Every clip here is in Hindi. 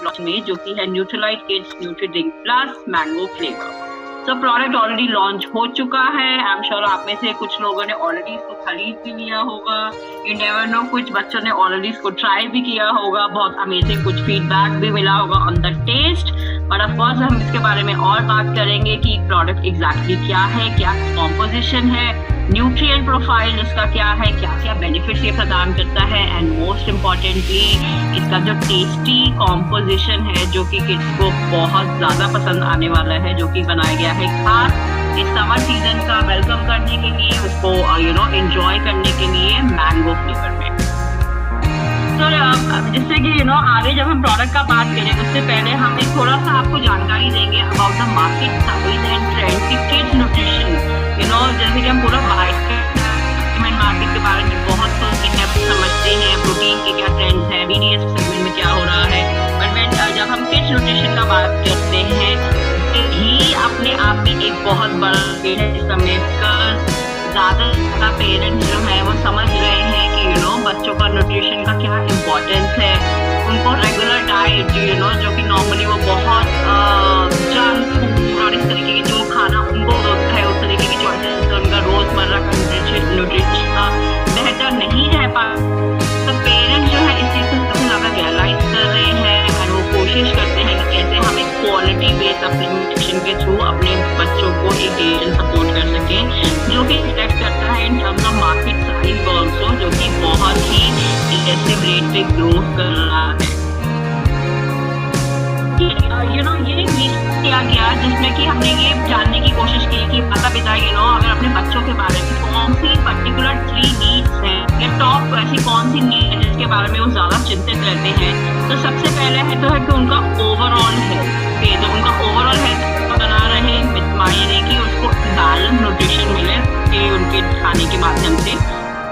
लॉन्च में, जो कि है Nutrilite kids nutri drink plus mango flavour. तो प्रोडक्ट ऑलरेडी लॉन्च हो चुका है। आई एम श्योर आप में से कुछ लोगों ने ऑलरेडी इसको खरीद भी लिया होगा। यू नेवर नो, कुछ बच्चों ने ऑलरेडी इसको ट्राई भी किया होगा। बहुत अमेजिंग कुछ फीडबैक भी मिला होगा on the test. But of course हम इसके बारे में और बात करेंगे कि प्रोडक्ट एग्जैक्टली क्या है, क्या कॉम्पोजिशन है, न्यूट्रिएंट प्रोफाइल इसका क्या है, क्या क्या बेनिफिट्स ये प्रदान करता है, एंड मोस्ट इम्पॉर्टेंटली इसका जो टेस्टी कॉम्पोजिशन है जो कि किड्स को बहुत ज़्यादा पसंद आने वाला है, जो कि बनाया गया है खास इस समर सीजन का वेलकम करने के लिए, उसको एंजॉय करने के लिए मैंगो फ्लेवर में। तो जिससे कि आगे जब हम प्रोडक्ट का बात करें उससे पहले हम एक थोड़ा सा आपको जानकारी देंगे about the market size and trend की किड्स न्यूट्रिशन। जैसे कि हम पूरा मार्केट के बारे में बहुत समझते हैं, प्रोटीन के क्या ट्रेंड्स हैं, बीडीएस सेगमेंट में क्या हो रहा है, बट जब हम किड्स न्यूट्रिशन का बात करते हैं ही अपने आप में एक बहुत बड़ा समय ज़्यादा पेरेंट्स जो है वो समझ रहे हैं कि बच्चों का न्यूट्रिशन का क्या इम्पोर्टेंस है। उनको रेगुलर डाइट जो कि नॉर्मली वो बहुत जंक फूड और इस तरीके की जो खाना उनको होता है उस तरीके की चॉइसेस उनका रोजमर्रा का न्यूट्रिशन का बेहतर नहीं रह पाता। तो पेरेंट्स जो है इस चीज़ को सबसे ज़्यादा रियलाइज कर रहे हैं और वो कोशिश करते हैं कि कैसे हम एक क्वालिटी बेस्ड सप्लीमेंटेशन के थ्रू अपने बच्चों को एक न्यूट्रिशन सपोर्ट कर सकें, जो कि रिफ्लेक्ट करता है in terms of market size also, जो कि बहुत ही इंटेंसिव रेट पे ग्रोथ कर रहा है। ये किया गया जिसमें कि हमने ये जानने की कोशिश की कि माता पिता अगर अपने बच्चों के बारे में कौन सी पर्टिकुलर 3 नीड्स हैं या टॉप ऐसी कौन सी नीड है जिसके बारे में वो ज़्यादा चिंतित रहते हैं। तो सबसे पहले है तो है कि उनका ओवरऑल हेल्थ, तो उनका ओवरऑल हेल्थ बना रहे, मायने कि उसको बैलेंस न्यूट्रिशन मिले कि उनके खाने के माध्यम से।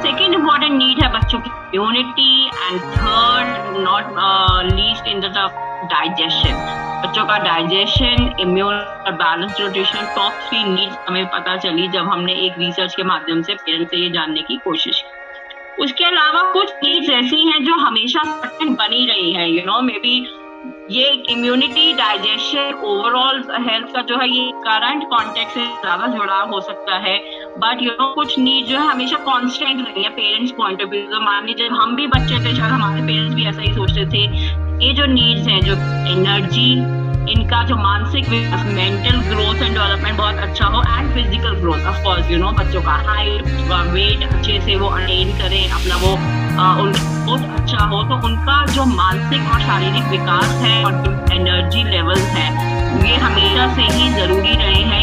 सेकेंड इम्पॉर्टेंट नीड है बच्चों की immunity, and third not least in the digestion, बच्चों का डाइजेशन, इम्यून और बैलेंस न्यूट्रिशन, टॉप 3 नीड्स हमें पता चली जब हमने एक रिसर्च के माध्यम से पेरेंट्स से ये जानने की कोशिश की। उसके अलावा कुछ नीड्स ऐसी हैं जो हमेशा बनी रही हैं, मे बी ये इम्यूनिटी, डाइजेशन, ओवरऑल हेल्थ का जो है ये करंट कॉन्टेक्स्ट से ज्यादा जुड़ाव हो सकता है, बट कुछ नीड जो है हमेशा कांस्टेंट रही है पेरेंट्स पॉइंट ऑफ व्यू। तो मान लीजिए जब हम भी बच्चे थे शायद हमारे पेरेंट्स भी ऐसा ही सोचते थे। ये जो नीड्स हैं, जो एनर्जी, इनका जो मानसिक विकास, मेंटल ग्रोथ एंड डेवलपमेंट बहुत अच्छा हो, and physical growth of course बच्चों का हाइट, वेट अच्छे से वो अटेन करें, अपना वो उनका बहुत अच्छा हो, तो उनका जो मानसिक और शारीरिक विकास है और जो एनर्जी लेवल्स हैं ये हमेशा से ही जरूरी रहे हैं।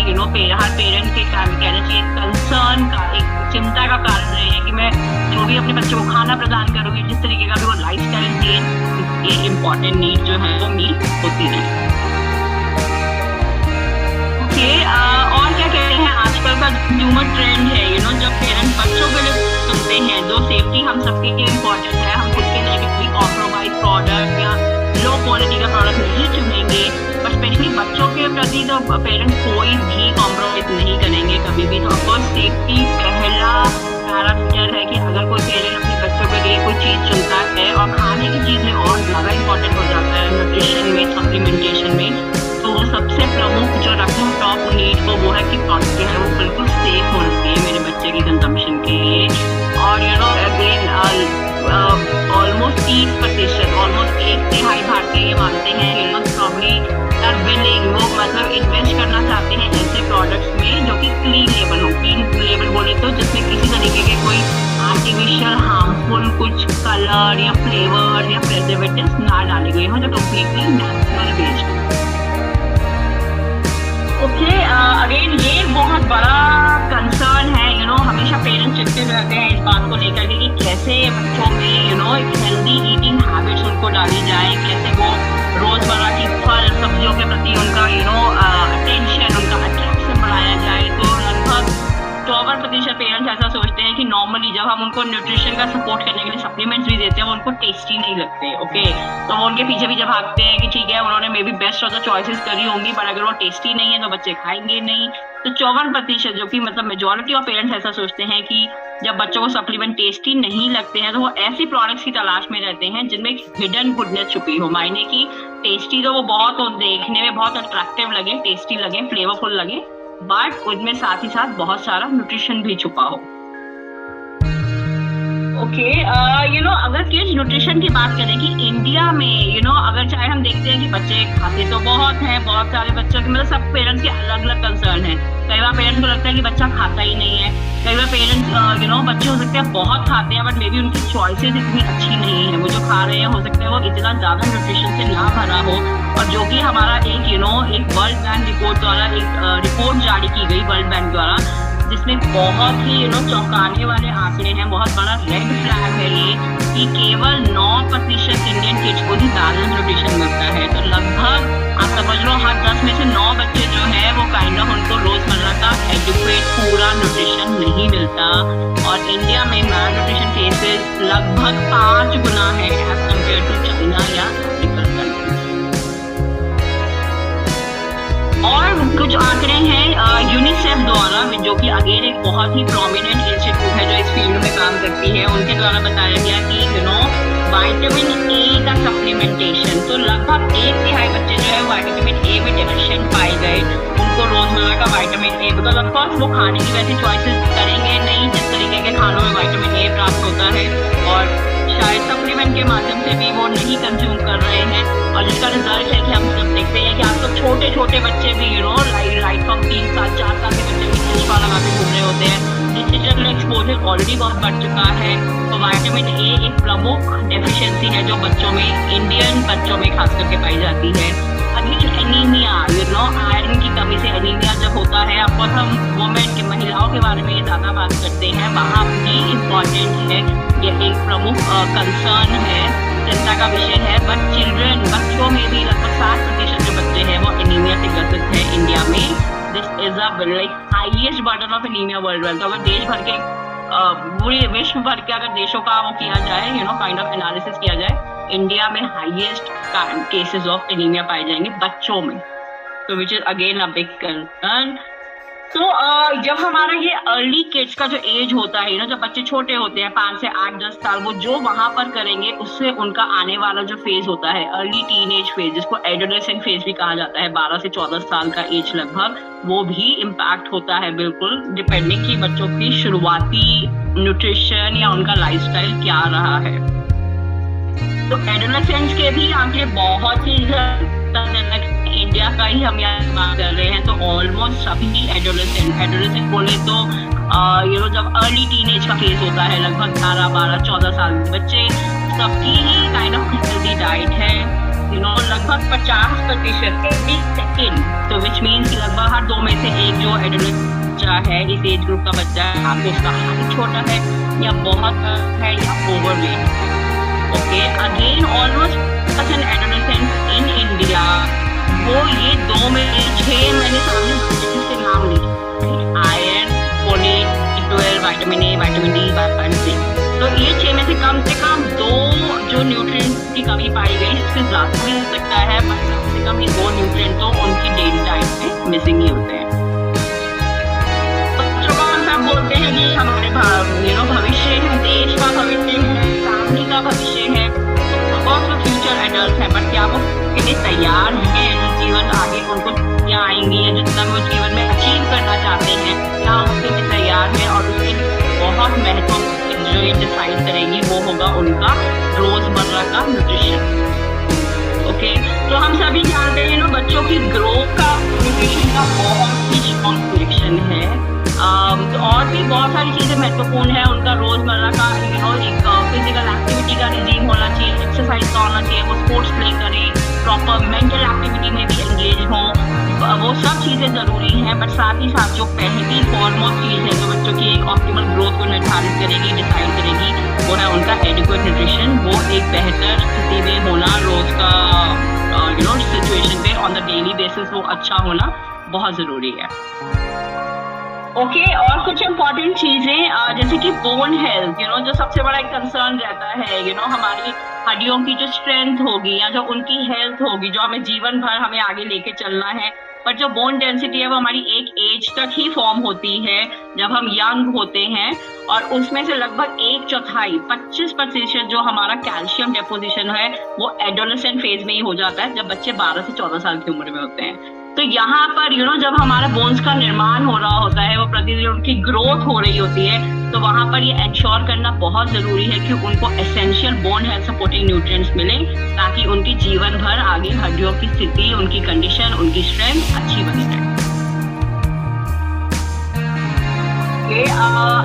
हर पेरेंट के कहना चाहिए कंसर्न का, एक चिंता का कारण रहे हैं कि मैं जो भी अपने बच्चों को खाना प्रदान करूँगी, जिस तरीके का भी वो लाइफ स्टाइल दिए, ये इम्पोर्टेंट नीड जो है वो मीट होती रहे। और क्या कहते हैं आजकल का कंज्यूमर ट्रेंड है, जब पेरेंट्स बच्चों के लिए सुनते हैं, जो सेफ्टी हम सबके लिए इम्पोर्टेंट है, हम खुद के लिए कोई कॉम्प्रोमाइज प्रोडक्ट या लो क्वालिटी का प्रोडक्ट नहीं चुनेंगे, बट स्पेशली बच्चों के प्रति तो पेरेंट्स कोई भी कॉम्प्रोमाइज नहीं करेंगे कभी भी। तो ऑफकोर्स सेफ्टी पहला पैरामीटर है कि अगर कोई पेरेंट अपने बच्चों के लिए कोई चीज़ चुनता है, और खाने की चीज़ में और ज़्यादा इम्पोर्टेंट हो जाता है न्यूट्रिशन में, सप्लीमेंटेशन में, तो वो सबसे प्रमुख जो रखूँ टॉप नीड को वो है कि प्रोडक्ट जो है वो बिल्कुल सेफ होना चाहिए मेरे बच्चे की कंजम्पशन के लिए। और अगेन ऑलमोस्ट 30%, ऑलमोस्ट 1/3 भारतीय ये मानते हैं प्रॉब्ली आर विलिंग, वो मतलब इन्वेस्ट करना चाहते हैं ऐसे प्रोडक्ट्स में जो कि क्लीन लेबल हो। क्लीन लेबल बोले तो जिसमें किसी तरीके के कोई आर्टिफिशियल हार्मफुल कुछ कलर या फ्लेवर या प्रिजर्वेटिव्स ना डाले गए हो, जो कम्प्लीटली नेचुरल बेस्ड। अगेन ये बहुत बड़ा कंसर्न है, हमेशा पेरेंट्स चिंतित रहते हैं इस बात को लेकर कि कैसे बच्चों में एक हेल्दी ईटिंग हैबिट्स उनको डाली जाए, कैसे वो रोजमर्रा की फल सब्जियों के प्रति उनका अटेंशन, उनका अट्रैक्शन बढ़ाया जाए। तो लगभग 54% पेरेंट्स ऐसा सोचते हैं कि नॉर्मली जब हम उनको न्यूट्रिशन का सपोर्ट करने के लिए सप्लीमेंट्स भी देते हैं वो उनको टेस्टी नहीं लगते। ओके, तो वो उनके पीछे भी जब भागते हैं कि ठीक है उन्होंने may be best of the choices करी होंगी, पर अगर वो टेस्टी नहीं है तो बच्चे खाएंगे नहीं। तो 54% जो कि मतलब मेजॉरिटी ऑफ पेरेंट्स ऐसा सोचते हैं कि जब बच्चों को सप्लीमेंट टेस्टी नहीं लगते हैं तो वो ऐसी प्रोडक्ट्स की तलाश में रहते हैं जिनमें हिडन गुडनेस छुपी हो, मायने की टेस्टी तो वो बहुत देखने में बहुत अट्रैक्टिव लगे, टेस्टी लगे, फ्लेवरफुल लगे, बट उनमें साथ ही साथ बहुत सारा न्यूट्रिशन भी छुपा हो। ओके, अगर किड्स न्यूट्रिशन की बात करें कि इंडिया में अगर चाहे हम देखते हैं कि बच्चे खाते तो बहुत हैं, बहुत सारे बच्चों के मतलब सब पेरेंट्स के अलग अलग कंसर्न है। कई बार पेरेंट्स को लगता है कि बच्चा खाता ही नहीं है, कई बार पेरेंट्स बच्चे हो सकते हैं बहुत खाते हैं बट मे बी उनकी चॉइसेस इतनी अच्छी नहीं है, वो जो खा रहे हैं हो सकता है वो इतना ज्यादा न्यूट्रिशन से ना भरा हो। और जो कि हमारा एक एक वर्ल्ड बैंक रिपोर्ट द्वारा एक रिपोर्ट जारी की गई वर्ल्ड बैंक द्वारा, जिसमें बहुत ही चौंकाने वाले आंकड़े हैं, बहुत बड़ा रेड फ्लैग है ये कि केवल 9% इंडियन किड्स को ही बैलेंस न्यूट्रिशन मिलता है। तो लगभग आप समझ लो हर 10 में से 9 बच्चे जो है वो काइंड ऑफ उनको रोजमर्रा का एडिक्वेट पूरा न्यूट्रिशन नहीं मिलता। और इंडिया में मैल न्यूट्रिशन केसेस लगभग 5 गुना है एज कम्पेयर टू चाइना या अफ्रीकन कंट्रीज। और कुछ आंकड़े हैं यूनिसेफ द्वारा, जो कि अगेन एक बहुत ही प्रोमिनेंट इंस्टीट्यूट है जो इस फील्ड में काम करती है, उनके द्वारा बताया गया कि विटामिन ए का सप्लीमेंटेशन, तो लगभग 1/3 बच्चे जो है विटामिन ए में डेफिशिएंट पाए गए। उनको रोजमर्रा का vitamin A, because of course वो खाने की वैसी चॉइसेस करेंगे नहीं जिस तरीके के खानों में विटामिन ए प्राप्त होता है, और शायद सप्लीमेंट के माध्यम से भी वो नहीं कंज्यूम कर रहे हैं। और जिसका रिजल्ट है कि हम जब देखते हैं कि आज तो छोटे छोटे बच्चे भी लाइट फ्रॉम 3 साल 4 साल के बच्चे भी चश्मा लगा के घूम रहे होते हैं। डिजिटल एक्सपोजर ऑलरेडी बहुत बढ़ चुका है। तो विटामिन ए एक प्रमुख डेफिशिएंसी है जो बच्चों में, इंडियन बच्चों में खास करके पाई जाती है। अगली एनीमिया, आयरन की कमी से एनीमिया जब होता है, अब हम वुमेन के महिलाओं के बारे में ज़्यादा बात करते हैं, वहाँ भी इम्पॉर्टेंट है, ये एक प्रमुख कंसर्न है, चिंता का विषय है। बट चिल्ड्रन, बच्चों में भी लगभग 60% जो बच्चे हैं वो एनीमिया से ग्रसित है इंडिया में। This is a highest burden of anaemia world wide. तो अगर देश भर के पूरे विश्व भर के अगर देशों का वो किया जाए, काइंड ऑफ एनालिसिस किया जाए, इंडिया में हाईएस्ट केसेस ऑफ एनीमिया पाए जाएंगे बच्चों में, तो which is again a big concern. तो जब हमारा ये अर्ली किड्स का जो एज होता है, जब बच्चे छोटे होते हैं 5 से 8-10 साल, वो जो वहां पर करेंगे उससे उनका आने वाला जो फेज होता है अर्ली टीनेज फेज, जिसको एडोलेसेंट फेज भी कहा जाता है, 12 से 14 साल का एज लगभग, वो भी इम्पैक्ट होता है बिल्कुल, डिपेंडिंग कि बच्चों की शुरुआती न्यूट्रिशन या उनका लाइफस्टाइल क्या रहा है। तो एडोलेसेंट्स के भी आंकड़े बहुत ही इंडिया का ही हम यहाँ बात कर रहे हैं, तो ऑलमोस्ट सभी एडोलेसेंट बोले तो जब अर्ली टीनेज का फेज होता है, लगभग 18, 12, 14 साल के बच्चे, सबकी ही काइंड ऑफ हेल्दी डाइट है, लगभग 50% सेकेंड, तो विच मीन्स कि लगभग हर 2 में से 1 जो एडोलेसेंट बच्चा है, इस एज ग्रुप का बच्चा है, आपको उसका हाइट छोटा है या बहुत है या ओवरवेट है। Okay, again almost adolescent in India, वो ये 2 में 6 मैंने सामने से नाम लिए, iron, folate, B12, vitamin A, vitamin D, vitamin C, तो ये 6 में से कम 2 जो न्यूट्रिएंट्स की कमी पाई गई, इससे ज़्यादा भी हो सकता है, पर कम से कम ये 2 न्यूट्रिएंट तो उनकी डेली डाइट में मिसिंग ही होते हैं। बच्चों का हम सब बोलते हैं कि हमारे भविष्य है, देश का भविष्य है, फैमिली का भविष्य है, बहुत लोग फ्यूचर एडल्ट हैं, बट क्या वो इतने तैयार हैं जीवन आगे उनको क्या आएंगी, या जितना वो जीवन में अचीव करना चाहते हैं, क्या उसके लिए तैयार है। और उसके बहुत महत्वपूर्ण जो ये डिसाइड करेगी वो होगा उनका रोजमर्रा का न्यूट्रिशन। ओके, तो हम सभी जानते हैं बच्चों की ग्रोथ का न्यूट्रिशन का बहुत ही स्ट्रॉन्ग कनेक्शन है। तो और भी बहुत सारी चीज़ें महत्वपूर्ण है, उनका रोजमर्रा का एक फिजिकल एक्टिविटी का रिजीम होना चाहिए, एक्सरसाइज का होना चाहिए, वो स्पोर्ट्स प्ले करें, प्रॉपर मेंटल एक्टिविटी में भी एंगेज हों, वो सब चीज़ें ज़रूरी हैं। बट साथ ही साथ जो पहली फॉरमोस्ट चीज़ है जो बच्चों की एक ऑप्टिमल ग्रोथ को निर्धारित करेगी, डिसाइड करेगी, वो है उनका एडिक्वेट न्यूट्रिशन, वो एक बेहतर स्थिति में होना, रोज का सिचुएशन पे ऑन द डेली बेसिस वो अच्छा होना बहुत ज़रूरी है। ओके, और कुछ इम्पॉर्टेंट चीज़ें जैसे कि बोन हेल्थ, जो सबसे बड़ा एक कंसर्न रहता है, हमारी हड्डियों की जो स्ट्रेंथ होगी या जो उनकी हेल्थ होगी, जो हमें जीवन भर हमें आगे लेके चलना है, बट जो बोन डेंसिटी है वो हमारी एक एज तक ही फॉर्म होती है, जब हम यंग होते हैं, और उसमें से लगभग 1/4 25% जो हमारा कैल्शियम डेपोजिशन है वो एडोलेसेंट फेज में ही हो जाता है, जब बच्चे 12 से 14 साल की उम्र में होते हैं। तो यहाँ पर जब हमारा बोन्स का निर्माण हो रहा होता है, वो प्रतिदिन उनकी ग्रोथ हो रही होती है, तो वहां पर ये एंश्योर करना बहुत जरूरी है कि उनको essential bone health supporting nutrients मिले, ताकि उनकी जीवन भर आगे हड्डियों की स्थिति, उनकी कंडीशन, उनकी स्ट्रेंथ अच्छी बनी रहे।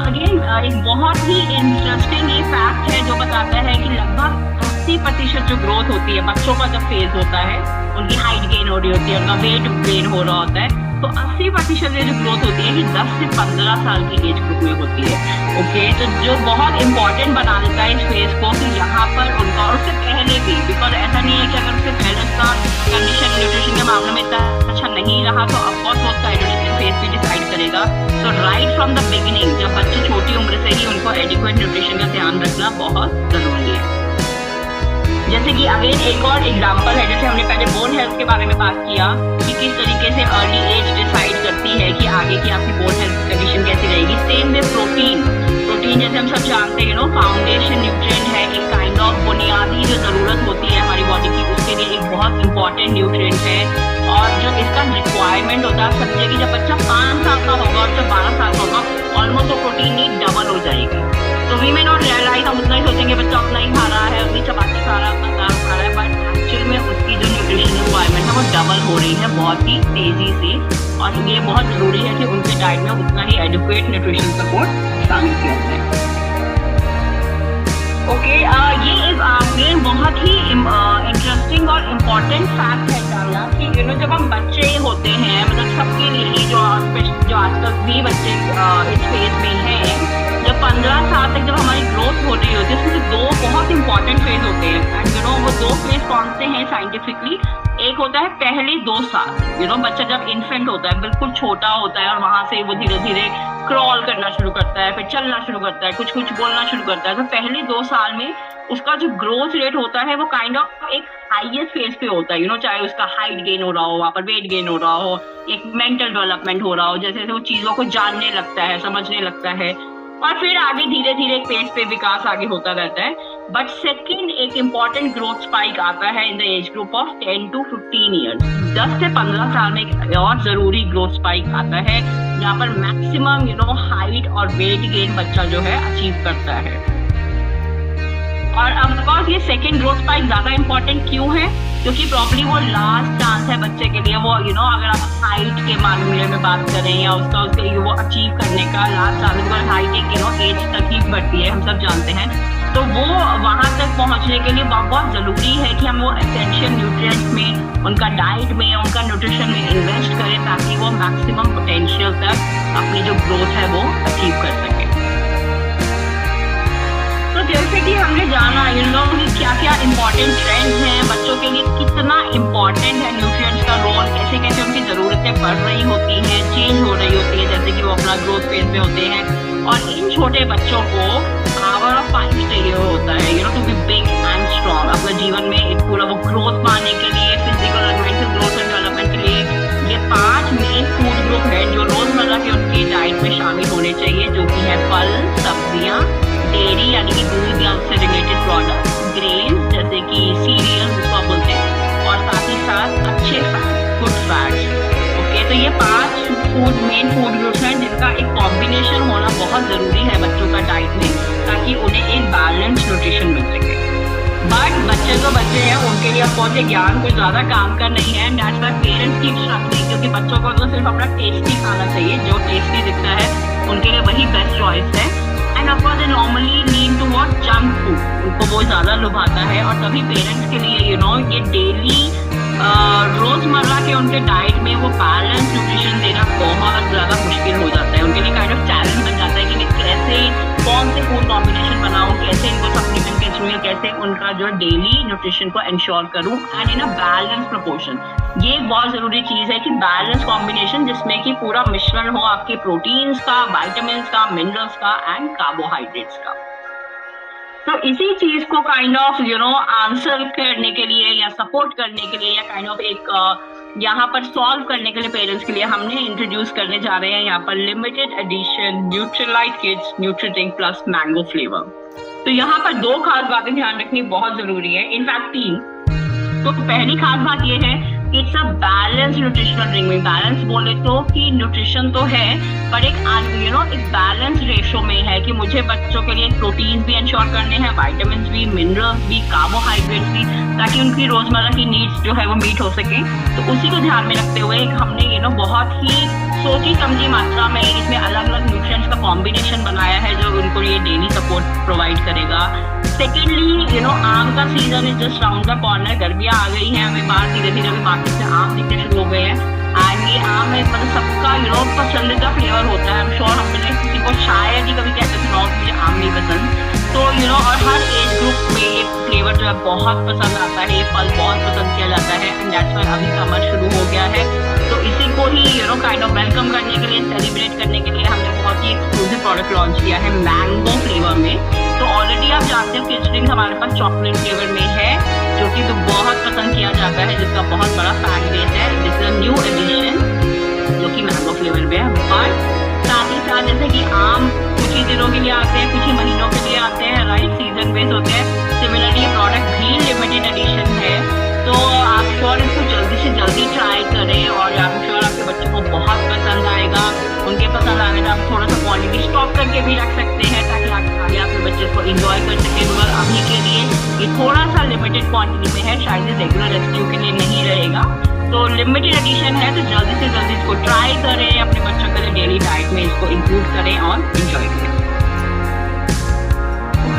अगेन एक बहुत ही इंटरेस्टिंग ये फैक्ट है जो बताता है कि लगभग 80% जो ग्रोथ होती है बच्चों का जब फेज होता है, उनकी हाइट गेन हो रही होती है, उनका वेट गेन हो रहा होता है, तो 80% जो ग्रोथ होती है कि 10 से 15 साल की एज ग्रुप में होती है। ओके, तो जो बहुत इंपॉर्टेंट बना देता है इस फेज को कि यहाँ पर उनका, और उससे पहले भी, बिकॉज ऐसा नहीं है कि अगर उससे पहले उसका कंडीशन न्यूट्रिशन के मामले में इतना अच्छा नहीं रहा तो ऑफकोर्स वो उसका एडोलेसेंट फेज भी डिसाइड करेगा। तो राइट फ्रॉम द बिगिनिंग, जब बच्चे छोटी उम्र से ही उनको एडिक्वेट न्यूट्रिशन का ध्यान रखना बहुत जरूरी है। जैसे कि अगेन एक और एग्जांपल है, जैसे हमने पहले बोन हेल्थ के बारे में बात किया कि किस तरीके से अर्ली एज डिसाइड करती है कि आगे की आपकी बोन हेल्थ कंडीशन कैसी रहेगी। सेम वे प्रोटीन जैसे हम सब जानते हैं फाउंडेशन न्यूट्रिएंट है, एक काइंड ऑफ बुनियादी जो जरूरत होती है हमारी बॉडी की, उसके लिए एक बहुत इंपॉर्टेंट न्यूट्रिएंट है। और जो इसका रिक्वायरमेंट होता है, समझिए कि जब बच्चा 5 साल का होगा और जब 12 साल का होगा, ऑलमोस्ट वो प्रोटीन नीड डबल हो जाएगी। तो वी मे नॉट रियलाइज, हम उतना ही सोचेंगे बच्चा उतना ही खा रहा है, उतनी चपाती खा रहा है, उतना कार्ब खा रहा है, बट एक्चुअल में उसकी जो न्यूट्रिशन रिक्वायरमेंट है वो डबल हो रही है बहुत ही तेजी से। और ये बहुत जरूरी है कि उनके डाइट में उतना ही एडिक्वेट न्यूट्रिशन सपोर्ट शामिल किया जाए। ओके, ये एक बहुत ही इंटरेस्टिंग और इम्पोर्टेंट फैक्ट है जानना कि जब हम बच्चे होते हैं, मतलब सबके लिए ही, जो आजकल भी बच्चे इस फेज में हैं, जब 15 साल तक जब हमारी ग्रोथ हो रही होती है, उसमें 2 बहुत इंपॉर्टेंट फेज होते हैं। एंड वो 2 फेज कौन से हैं साइंटिफिकली? एक होता है पहले 2 साल, बच्चा जब इन्फेंट होता है, बिल्कुल छोटा होता है, और वहां से वो धीरे धीरे क्रॉल करना शुरू करता है, फिर चलना शुरू करता है, कुछ कुछ बोलना शुरू करता है। तो पहले 2 साल में उसका जो ग्रोथ रेट होता है वो काइंड ऑफ एक हाईएस्ट फेज पे होता है, चाहे उसका हाइट गेन हो रहा हो, वहां पर वेट गेन हो रहा हो, एक मेंटल डेवलपमेंट हो रहा हो, जैसे जैसे वो चीजों को जानने लगता है, समझने लगता है, और फिर आगे धीरे धीरे एक पेज पे विकास आगे होता रहता है। बट सेकंड एक इम्पॉर्टेंट ग्रोथ स्पाइक आता है in the age group of 10 to 15 years. 10 से 15 साल में एक और जरूरी ग्रोथ स्पाइक आता है, जहाँ पर मैक्सिमम हाइट और वेट गेन बच्चा जो है अचीव करता है। और ऑफ कोर्स ये सेकंड ग्रोथ स्पाइक ज्यादा इंपॉर्टेंट क्यों है? क्योंकि प्रॉब्ली वो लास्ट चांस है बच्चे के लिए, वो अगर आप हाइट के मामले में बात करें या उसके वो अचीव करने का लास्ट चांस, बिकॉज हाइट एक एज तक ही बढ़ती है, हम सब जानते हैं। तो वो वहां तक पहुंचने के लिए बहुत जरूरी है कि हम वो एसेंशियल न्यूट्रिएंट्स में, उनका डाइट में, उनका न्यूट्रिशन में इन्वेस्ट करें, ताकि वो मैक्सिमम पोटेंशियल तक अपनी जो ग्रोथ है वो अचीव कर सके। तो जैसे कि हमने जाना कि क्या क्या इम्पोर्टेंट ट्रेंड्स हैं बच्चों के लिए, कितना इम्पोर्टेंट है न्यूट्रिएंट्स का रोल, कैसे कैसे उनकी जरूरतें बढ़ रही होती हैं, चेंज हो रही होती है जैसे कि वो अपना ग्रोथ फेज में होते हैं। और इन छोटे बच्चों को पावर ऑफ 5 चाहिए होता है to be big and strong अपने जीवन में, एक पूरा वो ग्रोथ पाने के लिए, फिजिकल और मेंटल ग्रोथ एंड डेवलपमेंट के लिए। ये 5 मेन फूड ग्रुप है जो रोजमर्रा के उनकी डाइट में शामिल होने चाहिए, जो कि है फल, सब्जियां, डेयरी यानी कि दूध या उससे रिलेटेड प्रोडक्ट, ग्रेन जैसे कि सीरियल जिसको आप बोलते हैं, और साथ ही साथ अच्छे फैट, गुड फैट्स। ओके, तो ये 5 मेन फूड ग्रुप्स हैं जिनका एक कॉम्बिनेशन होना बहुत जरूरी है बच्चों का डाइट में, ताकि उन्हें एक बैलेंस न्यूट्रिशन मिल सके। बट बच्चे तो बच्चे हैं, उनके लिए ऑफकोर्स ये ज्ञान कुछ ज्यादा काम का नहीं है, that's why parents keep struggling, क्योंकि बच्चों को तो सिर्फ अपना टेस्टी खाना चाहिए, जो टेस्टी दिखता है उनके लिए वही बेस्ट चॉइस है। End of course they normally lean toward junk food, उनको वो ज्यादा लुभाता है। और तभी पेरेंट्स के लिए ये डेली रोजमर्रा के उनके डाइट में वो बैलेंस न्यूट्रिशन देना बहुत ज्यादा मुश्किल हो जाता है, उनके लिए काइंड ऑफ चैलेंज बन जाता है कि मैं कैसे, कौन से फूड कॉम्बिनेशन बनाऊं, कैसे इनको सप्लीमेंट के थ्रू, कैसे उनका जो डेली न्यूट्रिशन को इंश्योर करूं and in a balance proportion. ये एक बहुत जरूरी चीज है कि बैलेंस कॉम्बिनेशन, जिसमें कि पूरा मिश्रण हो आपके प्रोटीन्स का, विटामिन्स का, मिनरल्स का एंड कार्बोहाइड्रेट्स का। तो इसी चीज को काइंड ऑफ आंसर करने के लिए या सपोर्ट करने के लिए या काइंड ऑफ एक यहाँ पर सॉल्व करने के लिए पेरेंट्स के लिए हमने इंट्रोड्यूस करने जा रहे हैं यहाँ पर limited edition Nutrilite kids Nutridrink plus mango flavour. तो यहाँ पर 2 खास बातें ध्यान रखनी बहुत जरूरी है, इनफैक्ट 3। तो पहली खास बात ये है कि it's a balance nutritional drink में। बैलेंस बोले तो कि न्यूट्रिशन तो है पर एक एक बैलेंस रेशो में है कि मुझे बच्चों के लिए प्रोटीन भी इंश्योर करने हैं, विटामिन भी, मिनरल्स भी, कार्बोहाइड्रेट्स भी, ताकि उनकी रोजमर्रा की नीड्स जो है वो मीट हो सके। तो उसी को ध्यान में रखते हुए हमने बहुत ही सोची समझी मात्रा में इसमें अलग अलग न्यूट्रिएंट्स का कॉम्बिनेशन बनाया है जो उनको ये डेली सपोर्ट प्रोवाइड करेगा। सेकेंडली आम का season is just round the corner. गर्मियाँ आ गई हैं, हमें बाहर धीरे धीरे मार्केट से आम दिखने शुरू हो गए हैं। एंड ये आम में सबका पसंदीदा फ्लेवर होता है। श्योर हम में किसी को शायद ही कभी कहते थे नॉट मुझे आम नहीं पसंद। तो और हर एज ग्रुप में ये फ्लेवर जो है बहुत पसंद आता है, ये फल बहुत पसंद किया जाता है। एंड दैट्स व्हाई अभी समर शुरू हो गया है, तो इसी को ही काइंड ऑफ वेलकम करने के लिए, सेलिब्रेट करने के लिए हमने बहुत ही एक्सक्लूसिव प्रोडक्ट लॉन्च किया है मैंगो फ्लेवर में। तो ऑलरेडी आप जानते हो किड्स ड्रिंक हमारे पास चॉकलेट फ्लेवर में है जो कि तो बहुत पसंद किया जाता है, जिसका बहुत बड़ा फैन बेस है। This is a new addition जो कि मैंगो फ्लेवर में है। बट साथ ही साथ जैसे कि आम कुछ ही दिनों के लिए आते हैं, कुछ ही महीनों के लिए आते हैं, राइट, सीजन बेस्ड होते हैं। सिमिलरली ये प्रोडक्ट भी लिमिटेड एडिशन है, तो आप श्योर इसको जल्दी से जल्दी ट्राई करें और आप श्योर आपके बच्चों को बहुत पसंद आएगा। उनके पसंद आने तो आप थोड़ा सा क्वांटिटी स्टॉक करके भी रख सकते हैं ताकि आगे आपके बच्चे को इंजॉय कर सकें। मगर अभी के लिए ये थोड़ा सा लिमिटेड क्वांटिटी में है, शायद ये रेगुलर रेस्क्यू के लिए नहीं रहेगा। तो लिमिटेड एडिशन है, तो जल्दी से जल्दी इसको ट्राई करें, अपने बच्चों के लिए डेली डाइट में इसको इंक्लूड करें और इंजॉय करें।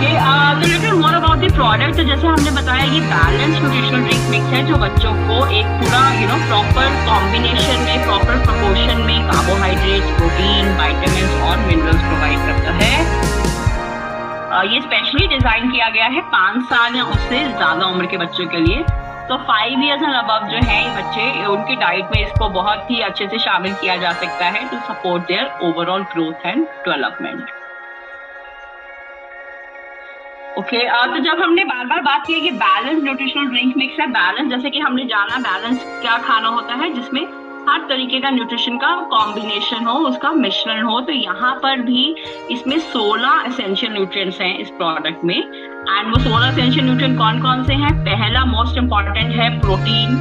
तो little more about the product. तो जैसे हमने बताया ये बैलेंस न्यूट्रिशनल ड्रिंक मिक्स है जो बच्चों को एक पूरा प्रॉपर कॉम्बिनेशन में, प्रॉपर प्रोपोर्शन में कार्बोहाइड्रेट्स, प्रोटीन, विटामिन और मिनरल्स प्रोवाइड करता है। ये स्पेशली डिजाइन किया गया है 5 साल या उससे ज्यादा उम्र के बच्चों के लिए। तो 5 इयर्स एंड अबव जो है ये बच्चे, उनकी डाइट में इसको बहुत ही अच्छे से शामिल किया जा सकता है to support their overall growth and development. तो जब हमने बार बार बात की कि बैलेंस न्यूट्रिशनल ड्रिंक मिक्स है, बैलेंस जैसे कि हमने जाना बैलेंस क्या खाना होता है जिसमें हर तरीके का न्यूट्रिशन का कॉम्बिनेशन हो, उसका मिश्रण हो। तो यहाँ पर भी इसमें 16 एसेंशियल न्यूट्रिएंट्स हैं इस प्रोडक्ट में। एंड वो 16 एसेंशियल न्यूट्रिएंट कौन कौन से हैं? पहला मोस्ट इंपॉर्टेंट है protein,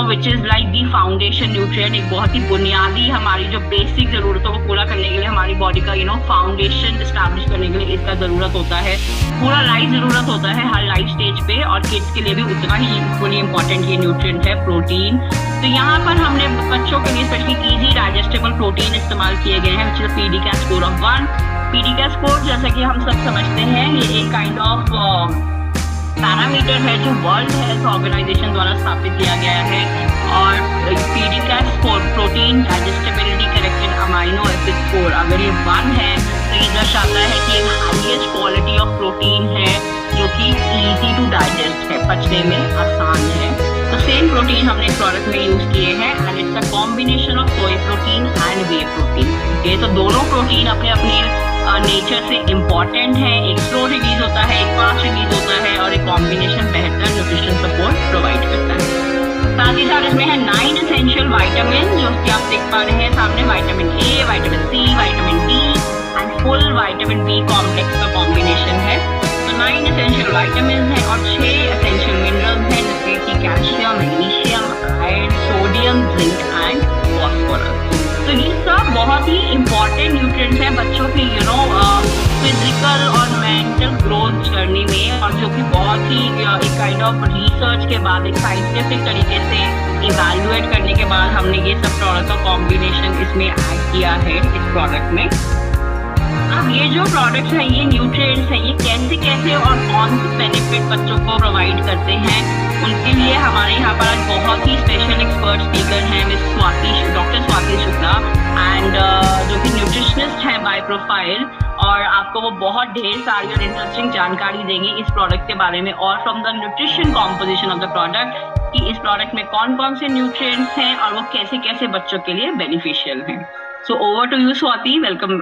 which is like the foundation nutrient. एक बहुत ही बुनियादी हमारी जो बेसिक जरूरतों को पूरा करने के लिए हमारी बॉडी का फाउंडेशन एस्टैब्लिश करने के लिए इसका जरूरत होता है। पूरा लाइफ जरूरत होता है हर लाइफ स्टेज पे, और किड्स के लिए भी उतना ही इक्वली इंपॉर्टेंट ये न्यूट्रिएंट है प्रोटीन। तो यहाँ पर हमने बच्चों के लिए स्पेशली इजी डाइजेस्टेबल प्रोटीन इस्तेमाल किए गए हैं, which is PDCAAS score of 1। PDCAAS score जैसा कि हम सब समझते हैं ये एक काइंड ऑफ पैरामीटर है जो वर्ल्ड हेल्थ ऑर्गेनाइजेशन द्वारा स्थापित किया गया है। और PDCAAS score protein digestibility corrected amino acid score, अगर ये 1 है तो ये दर्शाता है कि हाईएस्ट क्वालिटी ऑफ प्रोटीन है जो कि इजी टू डाइजेस्ट है, पचने में आसान है। तो सेम प्रोटीन हमने इस प्रोडक्ट में यूज किए हैं and it's a combination of soy protein and way protein. तो दोनों प्रोटीन अपने अपने नेचर से इम्पॉर्टेंट है। एक स्लो रिलीज होता है, एक फास्ट रिलीज होता है, और एक कॉम्बिनेशन बेहतर न्यूट्रिशन सपोर्ट प्रोवाइड करता है। साथ ही साथ इसमें है 9 एसेंशियल विटामिन जो कि आप देख पा रहे हैं सामने। Vitamin A, vitamin C, vitamin D and full vitamin B complex का कॉम्बिनेशन है। तो 9 एसेंशियल विटामिन है और 6 एसेंशियल मिनरल्स हैं जैसे कि calcium, magnesium, iron, sodium, zinc and phosphorus. तो ये सब बहुत ही इम्पॉर्टेंट न्यूट्रिएंट्स हैं बच्चों की फिजिकल और मेंटल ग्रोथ जर्नी में, और जो कि बहुत ही एक काइंड ऑफ रिसर्च के बाद, एक साइंटिफिक तरीके से इवैल्यूएट करने के बाद हमने ये सब प्रोडक्ट का कॉम्बिनेशन इसमें ऐड किया है इस प्रोडक्ट में। अब ये जो प्रोडक्ट्स हैं, ये न्यूट्रिएंट्स हैं, ये कैसे कैसे और कौन से बेनिफिट बच्चों को प्रोवाइड करते हैं, उनके लिए हमारे यहाँ पर आज बहुत ही स्पेशल एक्सपर्ट स्पीकर हैं miss doctor Swati Shukla, and जो कि न्यूट्रिशनिस्ट हैं बाय प्रोफाइल, और आपको वो बहुत ढेर सारी और इंटरेस्टिंग जानकारी देंगे इस प्रोडक्ट के बारे में और from the nutrition composition of the product कि इस प्रोडक्ट में कौन कौन से न्यूट्रिएंट्स हैं और वो कैसे कैसे बच्चों के लिए बेनिफिशियल हैं। So over to you Swati, welcome.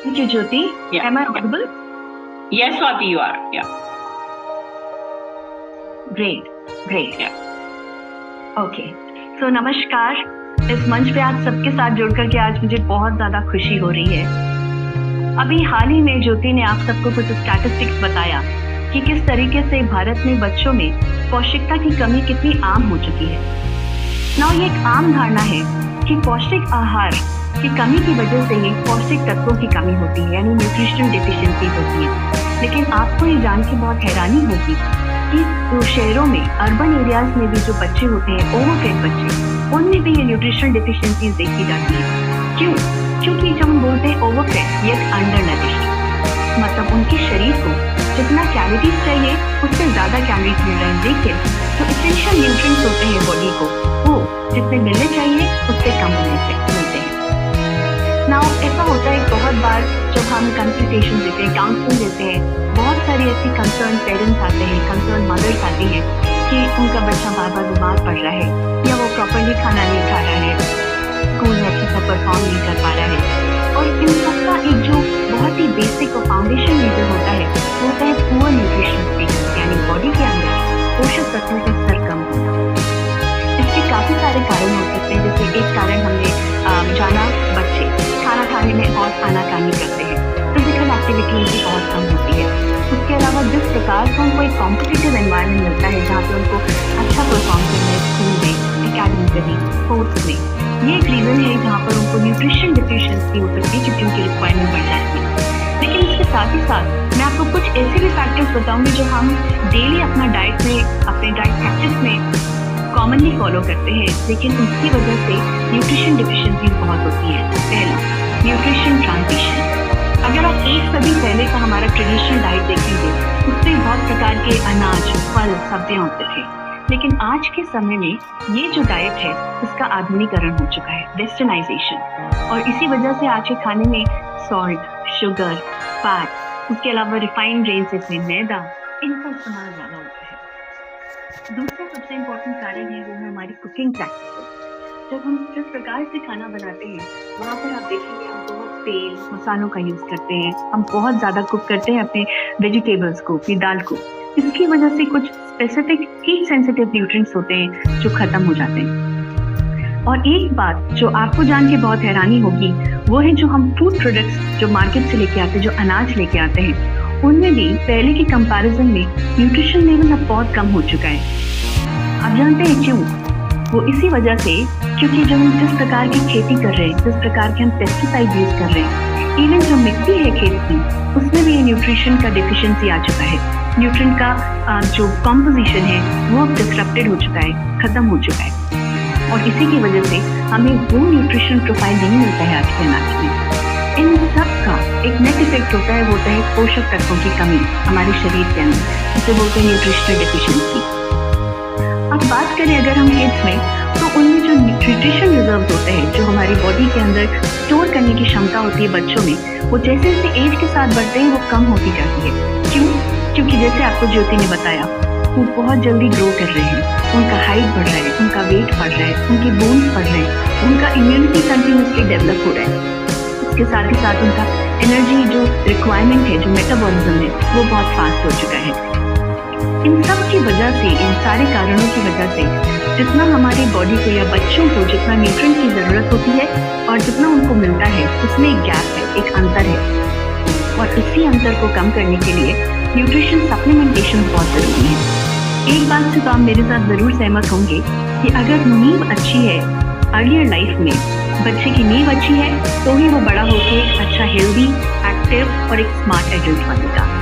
Thank you, Jyoti. Yeah. Am I audible? Yes, Swati, you are. Yeah. Great Yeah. Okay. So नमस्कार। इस मंच पे आज सबके साथ जुड़कर के आज मुझे बहुत ज़्यादा खुशी हो रही है। अभी हाल ही में ज्योति ने आप सबको कुछ स्टैटिस्टिक्स बताया कि किस तरीके से भारत में बच्चों में पौष्टिकता की कमी कितनी आम हो चुकी है। ना ये एक आम धारणा है कि पौष्टिक आहार की कमी की वजह से ही पौष्टिक तत्वों की कमी होती है, यानी न्यूट्रिशनल डेफिशिएंसी होती है। लेकिन आपको ये जान के बहुत हैरानी होगी कि जो शहरों में, अर्बन एरियाज में भी जो बच्चे होते हैं, ओवरफेड बच्चे, उनमें भी ये न्यूट्रिशनल डेफिशिएंसीज देखी जाती है। क्यों? क्योंकि जब हम बोलते हैं ओवरफेड या अंडर नरिश्ड, मतलब उनके शरीर को जितना कैलोरीज चाहिए उससे ज़्यादा कैलोरीज मिल रहे हैं, लेकिन जो इसेंशियल न्यूट्रिएंट्स होते हैं बॉडी को, वो जितने मिलने चाहिए उससे कम मिलते हैं। नाउ ऐसा होता है बहुत बार जब हम कंसल्टेशन देते हैं, काउंसलिंग देते हैं, बहुत सारी ऐसी कंसर्न पेरेंट्स आते हैं, कंसर्न मदर्स आती हैं कि उनका बच्चा बार बार बीमार पड़ रहा है या वो प्रॉपरली खाना नहीं खा रहा है, स्कूल में अच्छे से परफॉर्म नहीं कर पा रहा है। और इन सबका एक जो बहुत ही बेसिक और फाउंडेशन रीजन होता है वो होता है पुअर न्यूट्रिशन स्टेटस, यानी बॉडी के अंदर पोषक तत्वों का स्तर कम होना। इसके काफ़ी सारे कारण हो सकते हैं। जैसे एक कारण हमने जाना, बच्चे खाना खाने में और आनाकानी करते हैं, फिजिकल एक्टिविटी उनकी बहुत कम होती है। उसके अलावा जिस प्रकार से उनको एक कॉम्पिटिटिव एनवायरनमेंट मिलता है जहाँ पे उनको अच्छा परफॉर्म करना है स्कूल में, एकेडमिकली, स्पोर्ट्स में, ये एक रीज़न है जहाँ पर उनको न्यूट्रिशन डिफिशिएंसी हो सकती है क्योंकि उनकी रिक्वायरमेंट बढ़ जाती है। लेकिन इसके साथ ही साथ मैं आपको कुछ ऐसे भी फैक्टर्स बताऊंगी जो हम डेली अपना डाइट में, अपने डाइट प्रैक्टिस में कॉमनली फॉलो करते हैं, लेकिन उसकी वजह से न्यूट्रिशन डिफिशिएंसी बहुत होती है। पहला, न्यूट्रिशन ट्रांजिशन। अगर आप एक सदी पहले का हमारा ट्रेडिशनल डाइट देखेंगे, उसमें बहुत प्रकार के अनाज, फल, सब्जियां होते थे। लेकिन आज के समय में ये जो डाइट है उसका आधुनिकीकरण हो चुका है, वेस्टर्नाइजेशन, और इसी वजह से आज के खाने में सॉल्ट, शुगर, फैट, उसके अलावा रिफाइंड रेंजेस में मैदा, इनका इस्तेमाल ज़्यादा होता है। दूसरा सबसे इम्पोर्टेंट कारण है वो है हमारी कुकिंग प्रैक्टिस। जब हम जिस प्रकार से खाना बनाते हैं वहाँ पर आप देखेंगे हम बहुत तेल मसालों का यूज़ करते हैं, हम बहुत ज़्यादा कुक करते हैं अपने वेजिटेबल्स को, अपनी दाल को। इसकी वजह से कुछ स्पेसिफिक हीट सेंसिटिव न्यूट्रिएंट्स होते हैं जो ख़त्म हो जाते हैं। और एक बात जो आपको जान के बहुत हैरानी होगी वो है जो हम फूड प्रोडक्ट्स जो मार्केट से लेके आते हैं, जो अनाज लेके आते हैं, उनमें भी पहले के कंपैरिजन में न्यूट्रिशन लेवल अब बहुत कम हो चुका है। आप जानते हैं क्यों? वो इसी वजह से क्योंकि जब हम जिस प्रकार की खेती कर रहे हैं, जिस प्रकार के हम पेस्टिसाइड यूज कर रहे हैं, इवन जो मिट्टी है खेत की, उसमें भी न्यूट्रिशन का डिफिशिएंसी आ चुका है। न्यूट्रिएंट का जो कॉम्पोजिशन है वो अब डिसरप्टेड हो चुका है, खत्म हो चुका है, और इसी की वजह से हमें वो न्यूट्रिशन प्रोफाइल नहीं मिलता है आज के अनाज में। इन सब का एक नेट इफेक्ट होता है पोषक तत्वों की कमी हमारे शरीर के अंदर, जिसे बोलते हैं न्यूट्रिशनल डेफिशिएंसी। अब बात करें अगर हम किड्स में, तो उनमें जो न्यूट्रिशन रिजर्व्स होते हैं, जो हमारी बॉडी के अंदर स्टोर करने की क्षमता होती है बच्चों में, वो जैसे जैसे एज के साथ बढ़ते हैं वो कम होती जाती है। क्यों? क्योंकि जैसे आपको ज्योति ने बताया, वो बहुत जल्दी ग्रो कर रहे हैं, उनका हाइट बढ़ रहा है, उनका वेट बढ़ रहा है, उनकी बोन्स बढ़ रहे हैं, उनका इम्यूनिटी कंटिन्यूसली डेवलप हो रहा है। इसके साथ ही साथ उनका एनर्जी जो रिक्वायरमेंट है, जो मेटाबॉलिज्म है, वो बहुत फास्ट हो चुका है। इन सब की वजह से, इन सारे कारणों की वजह से जितना हमारी बॉडी को या बच्चों को जितना न्यूट्रिएंट की ज़रूरत होती है और जितना उनको मिलता है, उसमें एक गैप है, एक अंतर है। और इसी अंतर को कम करने के लिए न्यूट्रिशन सप्लीमेंटेशन बहुत ज़रूरी है। एक बात से तो आप मेरे साथ ज़रूर सहमत होंगे कि अगर नींव अच्छी है अर्लियर लाइफ में, बच्चे की नींव अच्छी है, तो ही वो बड़ा होकर एक अच्छा हेल्दी, एक्टिव और एक स्मार्ट एडल्ट बनेगा।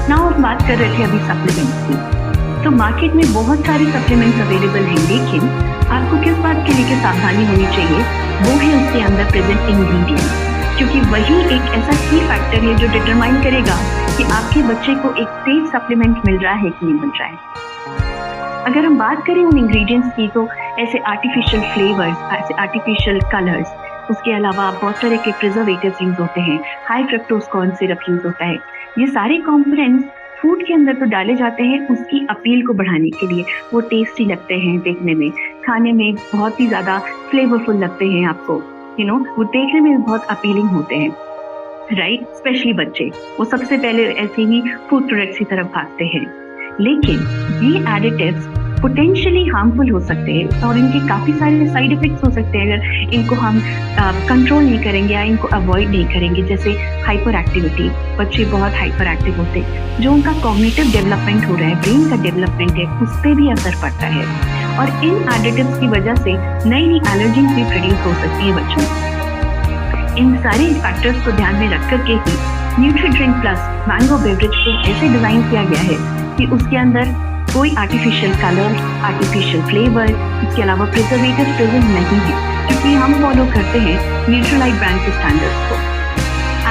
ना हम बात कर रहे थे अभी सप्लीमेंट्स की, तो मार्केट में बहुत सारे सप्लीमेंट्स अवेलेबल हैं, लेकिन आपको किस बात के लिए सावधानी होनी चाहिए, वो है उसके अंदर प्रेजेंट इंग्रेडिएंट्स, क्योंकि वही एक ऐसा की फैक्टर है जो डिटरमाइन करेगा कि आपके बच्चे को एक सेफ सप्लीमेंट मिल रहा है कि नहीं मिल रहा है। अगर हम बात करें उन इंग्रेडिएंट्स की, तो ऐसे आर्टिफिशियल फ्लेवर्स, ऐसे आर्टिफिशियल कलर्स, उसके अलावा बहुत तरह के प्रिजर्वेटिव्स यूज़ होते हैं, high fructose corn syrup use होता है। ये सारे कंपोनेंट्स फूड के अंदर तो डाले जाते हैं उसकी अपील को बढ़ाने के लिए। वो टेस्टी लगते हैं देखने में, खाने में बहुत ही ज़्यादा फ्लेवरफुल लगते हैं आपको, वो देखने में बहुत अपीलिंग होते हैं। राइट, स्पेशली बच्चे वो सबसे पहले ऐसे ही फूड प्रोडक्ट्स की तरफ भागते हैं। लेकिन ये एडिटिव्स पोटेंशियली हार्मफुल हो सकते हैं और इनके काफ़ी सारे साइड इफ़ेक्ट्स हो सकते हैं अगर इनको हम कंट्रोल नहीं करेंगे या इनको अवॉइड नहीं करेंगे। जैसे हाइपर एक्टिविटी, बच्चे बहुत हाइपर एक्टिव होते हैं, जो उनका कॉग्निटिव डेवलपमेंट हो रहा है, ब्रेन का डेवलपमेंट है, उस पर भी असर पड़ता है। और इन एडिटिव्स की वजह से नई नई एलर्जीज भी प्रोड्यूस हो सकती है बच्चों में। इन सारे फैक्टर्स को ध्यान में रख करके ही न्यूट्रीड्रिंक प्लस मैंगो बेवरेज को ऐसे डिज़ाइन किया गया है कि उसके अंदर कोई आर्टिफिशियल कलर, आर्टिफिशियल फ्लेवर, इसके अलावा प्रिजर्वेटिव प्रेजेंट नहीं है, क्योंकि हम फॉलो करते हैं न्यूट्रीलाइट ब्रांड के स्टैंडर्ड्स को।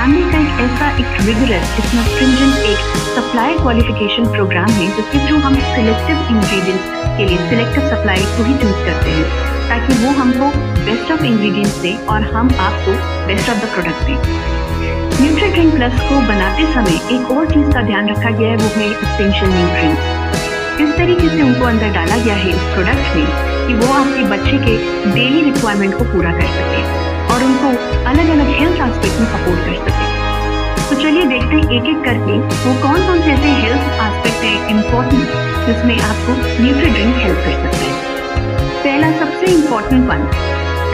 एमबी का ऐसा एक रिगरस, इतना स्ट्रिंजेंट एक सप्लाई क्वालिफिकेशन प्रोग्राम है जिसके थ्रू हम सिलेक्टिव इंग्रेडिएंट्स के लिए सिलेक्टिव सप्लाई को ही चूज करते हैं, ताकि वो हमको बेस्ट ऑफ इंग्रेडिएंट्स दें और हम आपको बेस्ट ऑफ द प्रोडक्ट दें। न्यूट्रीड्रिंक प्लस को बनाते समय एक और चीज़ का ध्यान रखा गया है, वो है एसेंशियल न्यूट्रिएंट्स। इस तरीके से उनको अंदर डाला गया है इस प्रोडक्ट में कि वो आपके बच्चे के डेली रिक्वायरमेंट को पूरा कर सके और उनको अलग अलग हेल्थ एस्पेक्ट में सपोर्ट कर सके। तो चलिए देखते हैं एक एक करके वो कौन कौन से ऐसे हेल्थ एस्पेक्ट है इम्पोर्टेंट जिसमें आपको न्यूट्रीड्रिंक हेल्प कर सकता है। पहला सबसे इम्पोर्टेंट वन,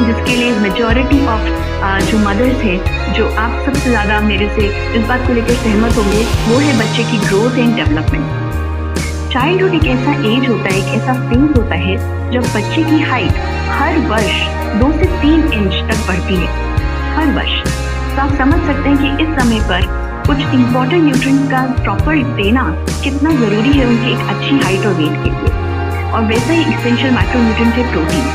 जिसके लिए मेजॉरिटी ऑफ जो मदर्स हैं, जो आप सबसे ज़्यादा मेरे से इस बात को लेकर सहमत होंगे, वो है बच्चे की ग्रोथ एंड डेवलपमेंट। चाइल्डहुड एक ऐसा एज होता है, एक ऐसा फेज होता है जब बच्चे की हाइट हर वर्ष 2 से 3 इंच तक बढ़ती है, हर वर्ष। तो आप समझ सकते हैं कि इस समय पर कुछ इंपॉर्टेंट न्यूट्रिएंट्स का प्रॉपर देना कितना ज़रूरी है उनकी एक अच्छी हाइट और वेट के लिए। और वैसा ही एसेंशियल माइक्रोन्यूट्रिएंट है प्रोटीन।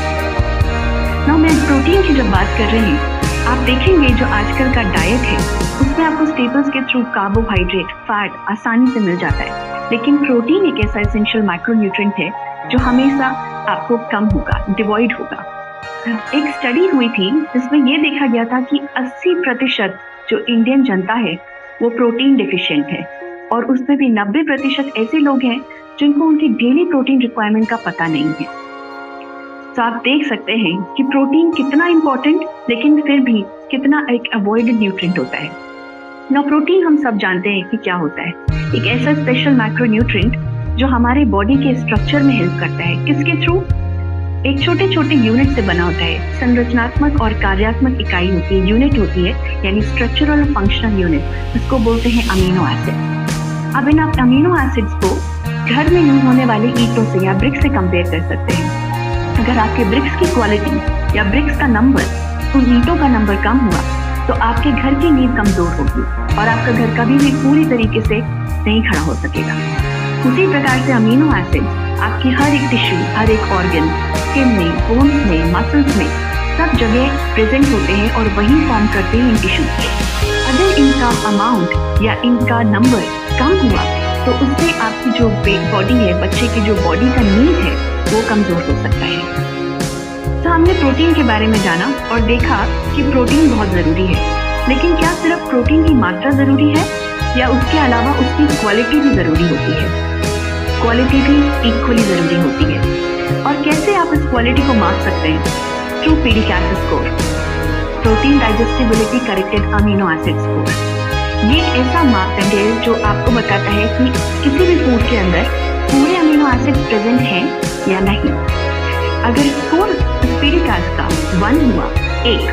ना मैं प्रोटीन की जब बात कर रही हूँ, आप देखेंगे जो आजकल का डाइट है उसमें आपको स्टेपल्स के थ्रू कार्बोहाइड्रेट, फैट आसानी से मिल जाता है, लेकिन प्रोटीन एक ऐसा एसेंशियल माइक्रोन्यूट्रिएंट है जो हमेशा आपको कम होगा, डिवॉइड होगा। एक स्टडी हुई थी जिसमें ये देखा गया था कि 80% जो इंडियन जनता है वो प्रोटीन डिफिशिएंट है, और उसमें भी 90% ऐसे लोग हैं जिनको उनकी डेली प्रोटीन रिक्वायरमेंट का पता नहीं है। तो आप देख सकते हैं कि प्रोटीन कितना इम्पोर्टेंट, लेकिन फिर भी कितना एक अवॉइडेड न्यूट्रिएंट होता है। ना प्रोटीन हम सब जानते हैं कि क्या होता है, एक ऐसा स्पेशल माइक्रोन्यूट्रिएंट जो हमारे बॉडी के स्ट्रक्चर में हेल्प करता है। किसके थ्रू? एक छोटे छोटे यूनिट से बना होता है। संरचनात्मक और कार्यात्मक इकाई होती है, यूनिट होती है, यानी स्ट्रक्चरल और फंक्शनल यूनिट, जिसको बोलते हैं अमीनो एसिड। अब इन आप अमीनो एसिड्स को घर में यूज होने वाले ईंटों से या ब्रिक्स से कंपेयर कर सकते हैं। अगर आपके ब्रिक्स की क्वालिटी या ब्रिक्स का नंबर, उन ईंटों का नंबर कम हुआ तो आपके घर की नींव कमजोर होगी और आपका घर कभी भी पूरी तरीके से नहीं खड़ा हो सकेगा। उसी प्रकार से अमीनो एसिड्स आपकी हर एक टिश्यू, हर एक ऑर्गन, स्किन में, बोन्स में, मसल्स में, सब जगह प्रेजेंट होते हैं और वही फॉर्म करते हैं इन टिश्यूज को। अगर इनका अमाउंट या इनका नंबर कम हुआ तो उससे आपकी जो बॉडी है, बच्चे की जो बॉडी का नीड है, वो कमजोर हो सकता है। तो हमने प्रोटीन के बारे में जाना और देखा कि प्रोटीन बहुत ज़रूरी है, लेकिन क्या सिर्फ प्रोटीन की मात्रा ज़रूरी है या उसके अलावा उसकी क्वालिटी भी ज़रूरी होती है? क्वालिटी भी इक्वली ज़रूरी होती है। और कैसे आप इस क्वालिटी को माप सकते हैं? Through PDCAAS score, protein digestibility corrected amino acid score. ये एक ऐसा मापदंड है जो आपको बताता है कि किसी भी फूड के अंदर पूरे अमीनो एसिड्स प्रेजेंट हैं या नहीं। अगर स्कोर पीडीकैट का 1 हुआ, 1,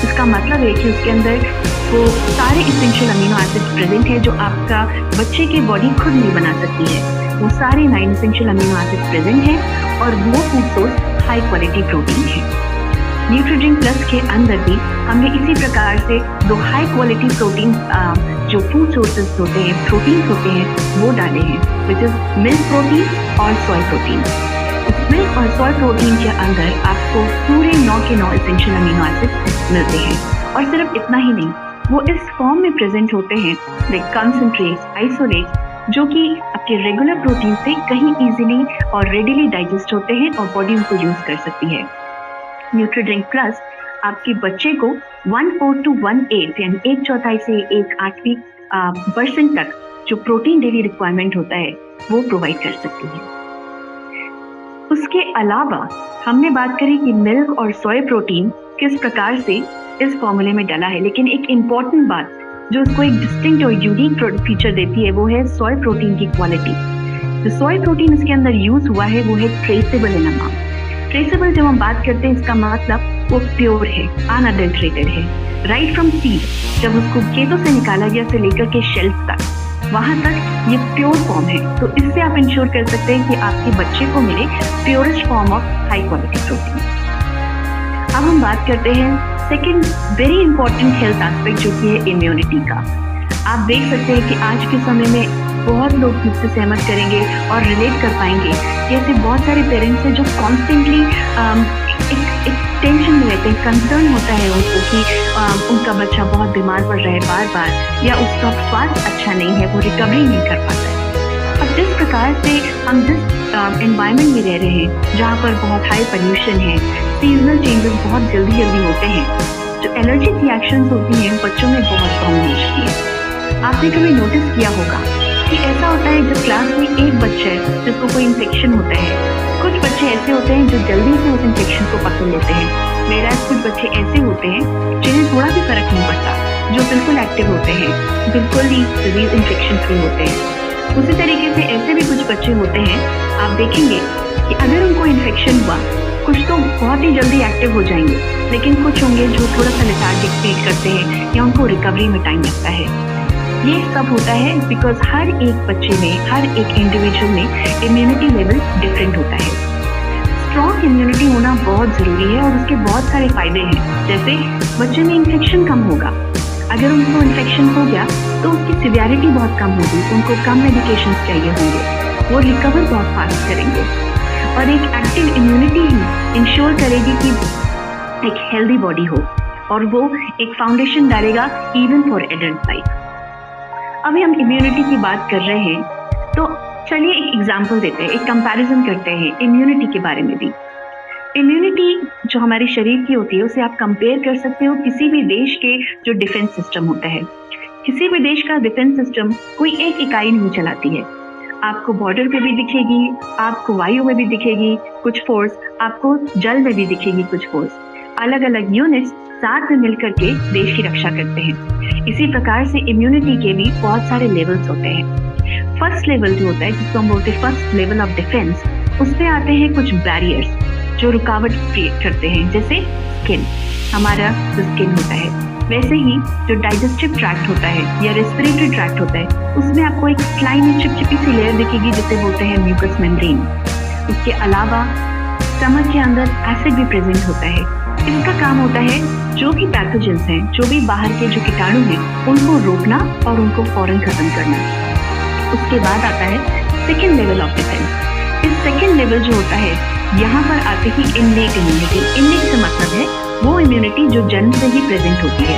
इसका मतलब है कि उसके अंदर वो सारे इसेंशियल अमीनो एसिड्स प्रेजेंट है जो आपका बच्चे की बॉडी खुद नहीं बना सकती है। वो सारे 9 इसेंशियल अमीनो एसिड्स प्रेजेंट हैं और वो food source high quality protein है। न्यूट्रीड्रिंक प्लस के अंदर भी हमने इसी प्रकार से 2 हाई क्वालिटी प्रोटीन जो फूड सोर्सेज होते हैं, प्रोटीन होते हैं, वो डाले हैं, विच इज मिल्क प्रोटीन और सोय प्रोटीन। मिल्क और सोय प्रोटीन के अंदर आपको पूरे 9 के 9 एसेंशियल अमीनो एसिड मिलते हैं। और सिर्फ इतना ही नहीं, वो इस फॉर्म में प्रेजेंट होते हैं, लाइक कंसंट्रेट, आइसोलेट, जो कि आपके रेगुलर प्रोटीन से कहीं इजीली और रेडिली डाइजेस्ट होते हैं और बॉडी उनको यूज कर सकती है। न्यूट्रीड्रिंक प्लस आपके बच्चे को 1/4 to 1/8 यानी 1/4 से 1/8 % तक जो प्रोटीन डेली रिक्वायरमेंट होता है वो प्रोवाइड कर सकती है। उसके अलावा हमने बात करी कि मिल्क और सोय प्रोटीन किस प्रकार से इस फॉर्मूले में डाला है, लेकिन एक इम्पॉर्टेंट बात जो उसको एक डिस्टिंक्ट और यूनिक फीचर देती है वो है सोय प्रोटीन की क्वालिटी। जो सोय प्रोटीन इसके अंदर यूज हुआ है वो है ट्रेसेबल इन अमाउंट। ट्रेसेबल जब हम बात करते हैं इसका मतलब वो प्योर है, अनअडल्ट्रेटेड है, राइट फ्रॉम सीड, जब उसको खेतों से निकाला गया से लेकर के शेल्फ तक, वहां तक ये प्योर फॉर्म है। तो इससे आप इंश्योर कर सकते हैं कि आपके बच्चे को मिले purest form of high quality protein. अब हम बात करते हैं second very important health aspect जो कि है इम्यूनिटी का। आप देख सकते हैं कि आज के समय में बहुत लोग मुझसे सहमत करेंगे और रिलेट कर पाएंगे कि ऐसे बहुत सारे पेरेंट्स हैं जो कॉन्स्टेंटली एक टेंशन में रहते हैं, कंसर्न होता है उनको कि उनका बच्चा बहुत बीमार पड़ रहा है बार बार, या उसका स्वास्थ्य अच्छा नहीं है, वो रिकवरी नहीं कर पाता है। और जिस प्रकार से हम जिस एनवायरनमेंट में रह रहे हैं जहाँ पर बहुत हाई पोल्यूशन है, सीजनल चेंजेस बहुत जल्दी जल्दी होते हैं, जो एलर्जिक रिएक्शंस होती हैं बच्चों में बहुत कम हो चुकी है। आपने कभी नोटिस किया होगा कि ऐसा होता है जब क्लास में एक बच्चा है जिसको कोई इन्फेक्शन होता है, कुछ बच्चे ऐसे होते हैं जो जल्दी से उस इन्फेक्शन को पकड़ लेते हैं, मेरा कुछ बच्चे ऐसे होते हैं जिन्हें थोड़ा भी फर्क नहीं पड़ता, जो बिल्कुल एक्टिव होते हैं, बिल्कुल ही डिजीज इन्फेक्शन फ्री होते हैं। उसी तरीके से ऐसे भी कुछ बच्चे होते हैं, आप देखेंगे कि अगर उनको इन्फेक्शन हुआ, कुछ तो बहुत ही जल्दी एक्टिव हो जाएंगे, लेकिन कुछ होंगे जो थोड़ा सा लेथार्जिक फील करते हैं या उनको रिकवरी में टाइम लगता है। ये सब होता है बिकॉज हर एक बच्चे में, हर एक इंडिविजुअल में इम्यूनिटी लेवल डिफरेंट होता है। स्ट्रॉन्ग इम्यूनिटी होना बहुत ज़रूरी है और उसके बहुत सारे फायदे हैं। जैसे बच्चे में इन्फेक्शन कम होगा, अगर उनको इन्फेक्शन हो गया तो उसकी सिवियरिटी बहुत कम होगी, उनको कम मेडिकेशन चाहिए होंगे, वो रिकवर बहुत फास्ट करेंगे। और एक एक्टिव इम्यूनिटी ही इंश्योर करेगी कि एक हेल्दी बॉडी हो, और वो एक फाउंडेशन डालेगा इवन फॉर एडल्ट लाइफ। अभी हम इम्यूनिटी की बात कर रहे हैं तो चलिए एक एग्जाम्पल देते हैं, एक कंपैरिजन करते हैं इम्यूनिटी के बारे में भी। इम्यूनिटी जो हमारे शरीर की होती है उसे आप कंपेयर कर सकते हो किसी भी देश के जो डिफेंस सिस्टम होता है। किसी भी देश का डिफेंस सिस्टम कोई एक इकाई नहीं चलाती है, आपको बॉर्डर पे भी दिखेगी, आपको वायु में भी दिखेगी कुछ फोर्स, आपको जल में भी दिखेगी कुछ फोर्स। अलग अलग यूनिट्स साथ में मिलकर के देश की रक्षा करते हैं। इसी प्रकार से इम्यूनिटी के भी बहुत सारे लेवल्स होते हैं। फर्स्ट लेवल जो होता है जिसको हम बोलते हैं फर्स्ट लेवल ऑफ डिफेंस, उसमें आते हैं कुछ बैरियर्स जो रुकावट क्रिएट करते हैं, जैसे स्किन, हमारा जो स्किन होता है, वैसे ही जो डाइजेस्टिव ट्रैक्ट होता है या रेस्पिरेटरी ट्रैक्ट होता है उसमें आपको एक स्लाइमी चिपचिपी सी लेयर दिखेगी जिसे बोलते हैं म्यूकस मेम्ब्रेन। उसके अलावा स्टमक के अंदर एसिड भी प्रेजेंट होता है। इसका काम होता है जो भी पैथोजेंस हैं, जो भी बाहर के जो कीटाणु हैं, उनको रोकना और उनको फौरन खत्म करना। उसके बाद आता है सेकेंड लेवल ऑफ डिफेंस। इस सेकेंड लेवल जो होता है यहाँ पर आते ही इननेट इम्यूनिटी। इननेट से मतलब है वो इम्यूनिटी जो जन्म से ही प्रेजेंट होती है,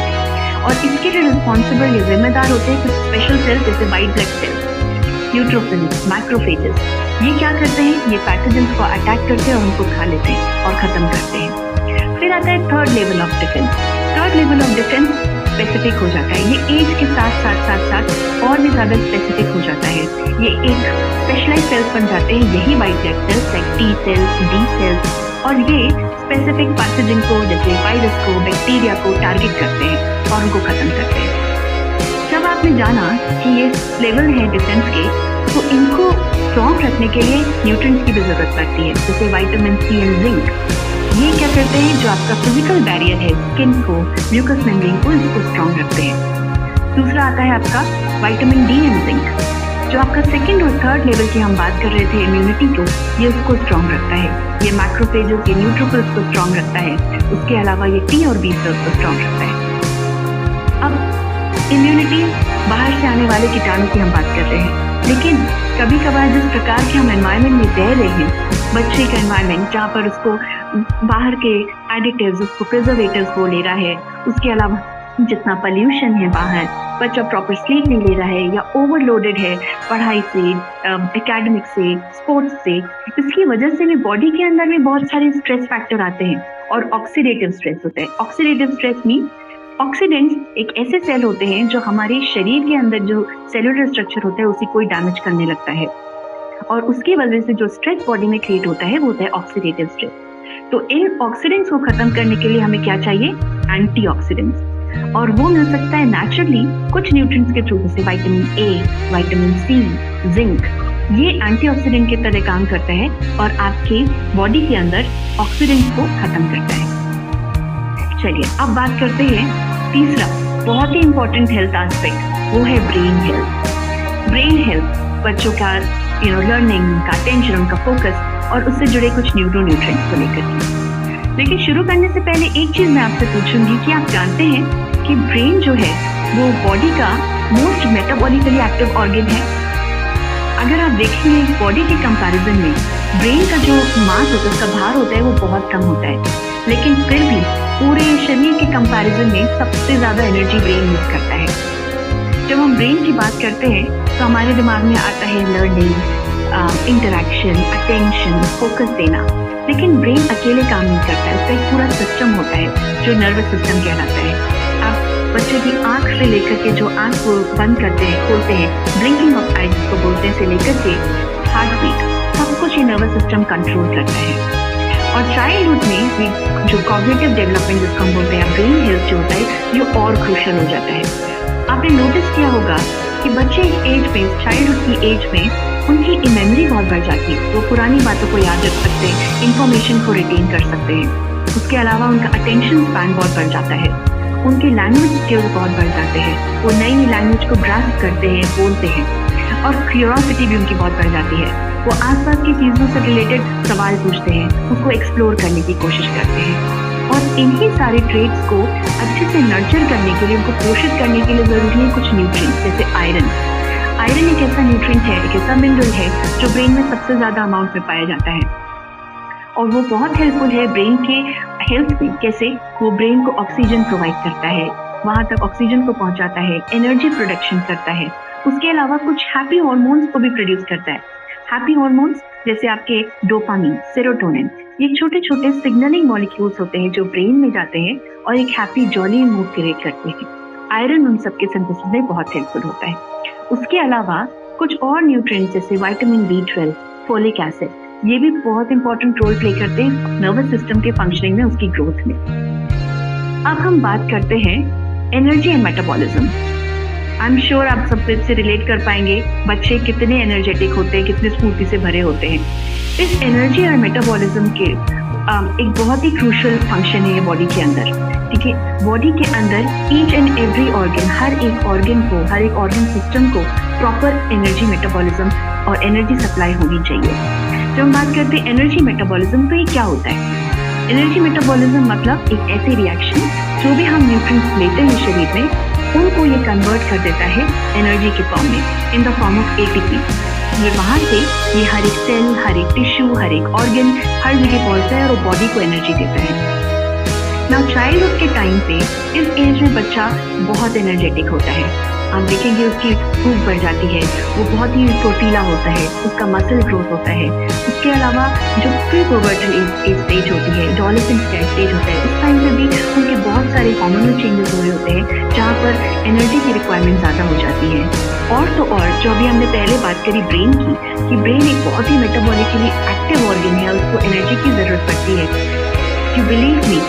और इसके लिए रिस्पॉन्सिबल या जिम्मेदार होते हैं कुछ स्पेशल सेल्स जैसे white blood sales, neutrophils, macrophages. ये क्या करते हैं, ये पैथोजेंस को अटैक करते हैं और उनको खा लेते हैं और खत्म करते हैं। फिर आता है third level of defence. Third level of defence specific हो जाता है, ये एज के साथ साथ और भी ज़्यादा स्पेसिफिक हो जाता है। ये एक स्पेशलाइज सेल्स बन जाते हैं, यही white blood cells like T cells, D cells, और ये स्पेसिफिक पैथोजन को जैसे वायरस को, बैक्टीरिया को टारगेट करते हैं और उनको खत्म करते हैं। जब आपने जाना कि ये लेवल है डिफेंस के, तो इनको स्ट्रॉन्ग रखने के लिए न्यूट्रिएंट्स की भी जरूरत पड़ती है, जैसे विटामिन सी एंड जिंक। ये क्या करते हैं, जो आपका फिजिकल बैरियर है स्किन को, म्यूकस मेम्ब्रेन को, इसको स्ट्रॉन्ग रखते हैं। दूसरा आता है आपका विटामिन डी एंड जिंक, जो आपका सेकंड और थर्ड लेवल की हम बात कर रहे थे इम्यूनिटी को, ये उसको स्ट्रॉन्ग रखता है। ये मैक्रोफेजेस, ये न्यूट्रोफिल्स को स्ट्रॉन्ग रखता है। उसके अलावा ये टी और बी सेल्स को स्ट्रॉन्ग रखता है। अब इम्यूनिटी बाहर से आने वाले कीटाणु की हम बात कर रहे हैं, लेकिन कभी कभार जिस प्रकार के हम एनवायरनमेंट में रह रहे हैं, बच्चे का एनवायरनमेंट जहाँ पर उसको बाहर के एडिटिव्स, उसको प्रिजर्वेटिव्स वो ले रहा है, उसके अलावा जितना पोल्यूशन है बाहर, बच्चा प्रॉपर स्लीप नहीं ले रहा है या ओवरलोडेड है पढ़ाई से, एकेडमिक से, स्पोर्ट्स से, इसकी वजह से भी बॉडी के अंदर में बहुत सारे स्ट्रेस फैक्टर आते हैं और ऑक्सीडेटिव स्ट्रेस होता है। ऑक्सीडेटिव स्ट्रेस मीन ऑक्सीडेंट्स एक ऐसे सेल होते हैं जो हमारे शरीर के अंदर जो सेलुलर स्ट्रक्चर होता है उसी को डैमेज करने लगता है, और उसकी वजह से जो स्ट्रेस बॉडी में क्रिएट होता है वो होता है ऑक्सीडेटिव स्ट्रेस। तो इन ऑक्सीडेंट्स को खत्म करने के लिए हमें क्या चाहिए, एंटीऑक्सीडेंट्स। और वो मिल सकता है नेचुरली कुछ न्यूट्रिएंट्स के थ्रू, जैसे vitamin A, vitamin C, zinc. ये एंटीऑक्सीडेंट की तरह काम करता है और आपके बॉडी के अंदर ऑक्सीडेंट्स को खत्म करता है। चलिए अब बात करते हैं तीसरा बहुत ही इंपॉर्टेंट हेल्थ एस्पेक्ट, वो है ब्रेन हेल्थ। ब्रेन हेल्थ बच्चों का लर्निंग, उनका अटेंशन, उनका फोकस और उससे जुड़े कुछ न्यूट्रिएंट्स को लेकर के। लेकिन शुरू करने से पहले एक चीज मैं आपसे पूछूंगी कि आप जानते हैं कि ब्रेन जो है वो बॉडी का मोस्ट मेटाबॉलिकली एक्टिव ऑर्गन है। अगर आप देखेंगे बॉडी के कंपैरिजन में ब्रेन का जो मास होता है, उसका भार होता है, वो बहुत कम होता है, लेकिन फिर भी पूरे शरीर के कंपैरिजन में सबसे ज्यादा एनर्जी ब्रेन यूज करता है। जब हम ब्रेन की बात करते हैं तो हमारे दिमाग में आता है लर्निंग, इंटरैक्शन, अटेंशन, फोकस देना, लेकिन ब्रेन अकेले काम नहीं करता है, उसका एक पूरा सिस्टम होता है जो नर्वस सिस्टम कहलाता है। आप बच्चे की आंख से लेकर के जो आंख को बंद करते हैं, खोलते हैं, ब्लिंकिंग ऑफ आईज को बोलते हैं, से लेकर के हार्ट बीट, सब कुछ ये नर्वस सिस्टम कंट्रोल करता है। और चाइल्डहुड में जो कॉग्निटिव डेवलपमेंट जिसको हम बोलते हैं, ब्रेन हेल्थ जो होता है, ये और क्रूशियल हो जाता है। आपने नोटिस किया होगा कि बच्चे एक एज में, चाइल्डहुड की एज में, उनकी मेमोरी बहुत बढ़ जाती है, वो पुरानी बातों को याद रख सकते हैं, इंफॉर्मेशन को रिटेन कर सकते हैं। उसके अलावा उनका अटेंशन स्पैन बहुत बढ़ जाता है, उनके लैंग्वेज स्किल्स बहुत बढ़ जाते हैं, वो नई नई लैंग्वेज को ग्रास्प करते हैं, बोलते हैं, और क्यूरियोसिटी भी उनकी बहुत बढ़ जाती है। वो आसपास की चीज़ों से रिलेटेड सवाल पूछते हैं, उसको एक्सप्लोर करने की कोशिश करते हैं। और इन्हीं सारे ट्रेड्स को अच्छे से नर्चर करने के लिए, उनको पोषित करने के लिए ज़रूरी है कुछ न्यूट्रिएंट्स, जैसे आयरन। आयरन एक ऐसा न्यूट्रिएंट है, एक ऐसा मिनरल है जो ब्रेन में सबसे ज़्यादा अमाउंट में पाया जाता है, और वो बहुत हेल्पफुल है ब्रेन के हेल्थ में। कैसे? वो ब्रेन को ऑक्सीजन प्रोवाइड करता है, वहाँ तक ऑक्सीजन को पहुँचाता है, एनर्जी प्रोडक्शन करता है। उसके अलावा कुछ हैप्पी हॉर्मोन्स को भी प्रोड्यूस करता है। हैप्पी हॉर्मोन्स जैसे आपके डोपामिन, सेरोटोनिन, ये छोटे छोटे सिग्नलिंग मॉलिक्यूल्स होते हैं जो ब्रेन में जाते हैं और एक हैप्पी जॉली मूड क्रिएट करते हैं। आयरन उन सबके सिंथेसिस में बहुत हेल्पफुल होता है। उसके अलावा कुछ और न्यूट्रिएंट्स जैसे विटामिन B12, फोलिक एसिड, ये भी बहुत इंपॉर्टेंट रोल प्ले करते हैं नर्वस सिस्टम के फंक्शनिंग में, उसकी ग्रोथ में। अब हम बात करते हैं energy and metabolism. I am sure आप सब इससे रिलेट कर पाएंगे, बच्चे कितने एनर्जेटिक होते हैं, कितने स्फूर्ति से भरे होते हैं। इस एनर्जी और मेटाबॉलिज्म के एक बहुत ही क्रूशियल फंक्शन है ये बॉडी के अंदर, ठीक है। बॉडी के अंदर ईच एंड एवरी ऑर्गन, हर एक ऑर्गन को, हर एक ऑर्गन सिस्टम को प्रॉपर एनर्जी, मेटाबॉलिज्म और एनर्जी सप्लाई होनी चाहिए। जब हम बात करते हैं एनर्जी मेटाबॉलिज्म, तो ये क्या होता है? एनर्जी मेटाबॉलिज्म मतलब एक ऐसी रिएक्शन जो भी हम न्यूट्रिएंट्स लेते हैं शरीर में, उनको ये कन्वर्ट कर देता है एनर्जी के फॉर्म में, in the form of ATP। ये वहाँ से ये हर एक सेल, हर एक टिश्यू, हर एक ऑर्गन, हर जगह पहुँचता है और बॉडी को एनर्जी देता है। नाउ चाइल्डहुड के टाइम पे इस एज में बच्चा बहुत एनर्जेटिक होता है। आप देखेंगे उसकी भूख बढ़ जाती है, वो बहुत ही फुर्तीला होता है, उसका मसल ग्रोथ होता है। उसके अलावा जो प्री पुबर्टल स्टेज होती है, एडोलेसेंट स्टेज होता है, उस टाइम पे भी उनके बहुत सारे हार्मोनल चेंजेस हो रहे होते हैं, जहाँ पर एनर्जी की रिक्वायरमेंट ज़्यादा हो जाती है। और तो और जो अभी हमने पहले बात करी ब्रेन की, कि ब्रेन एक बहुत ही मेटाबॉलिकली एक्टिव ऑर्गन है, उसको एनर्जी की ज़रूरत पड़ती है। यू बिलीव मी,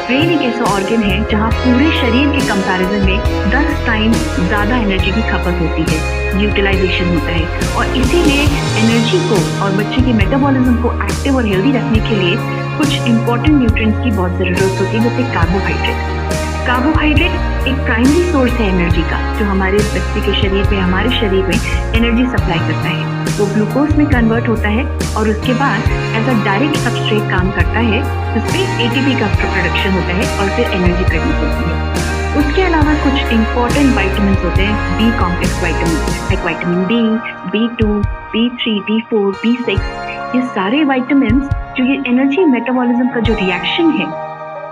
ब्रेन एक ऐसा ऑर्गन है जहाँ पूरे शरीर के कंपैरिजन में 10 टाइम ज़्यादा एनर्जी की खपत होती है, यूटिलाइजेशन होता है। और इसीलिए एनर्जी को और बच्चे के मेटाबॉलिज्म को एक्टिव और हेल्दी रखने के लिए कुछ इंपॉर्टेंट न्यूट्रिएंट्स की बहुत ज़रूरत होती है, जैसे कार्बोहाइड्रेट। कार्बोहाइड्रेट एक प्राइमरी सोर्स है एनर्जी का, जो हमारे बच्चे के शरीर में, हमारे शरीर में एनर्जी सप्लाई करता है। वो ग्लूकोज में कन्वर्ट होता है और उसके बाद एज अ डायरेक्ट सबस्ट्रेट काम करता है, जिसमें ATP का प्रोडक्शन होता है और फिर एनर्जी प्रोड्यूस होती है। उसके अलावा कुछ इंपॉर्टेंट वाइटामिन होते हैं, B complex vitamin, like vitamin D, B2, B3, B4, B6, ये सारे वाइटामिन जो ये एनर्जी मेटाबॉलिज्म का जो रिएक्शन है,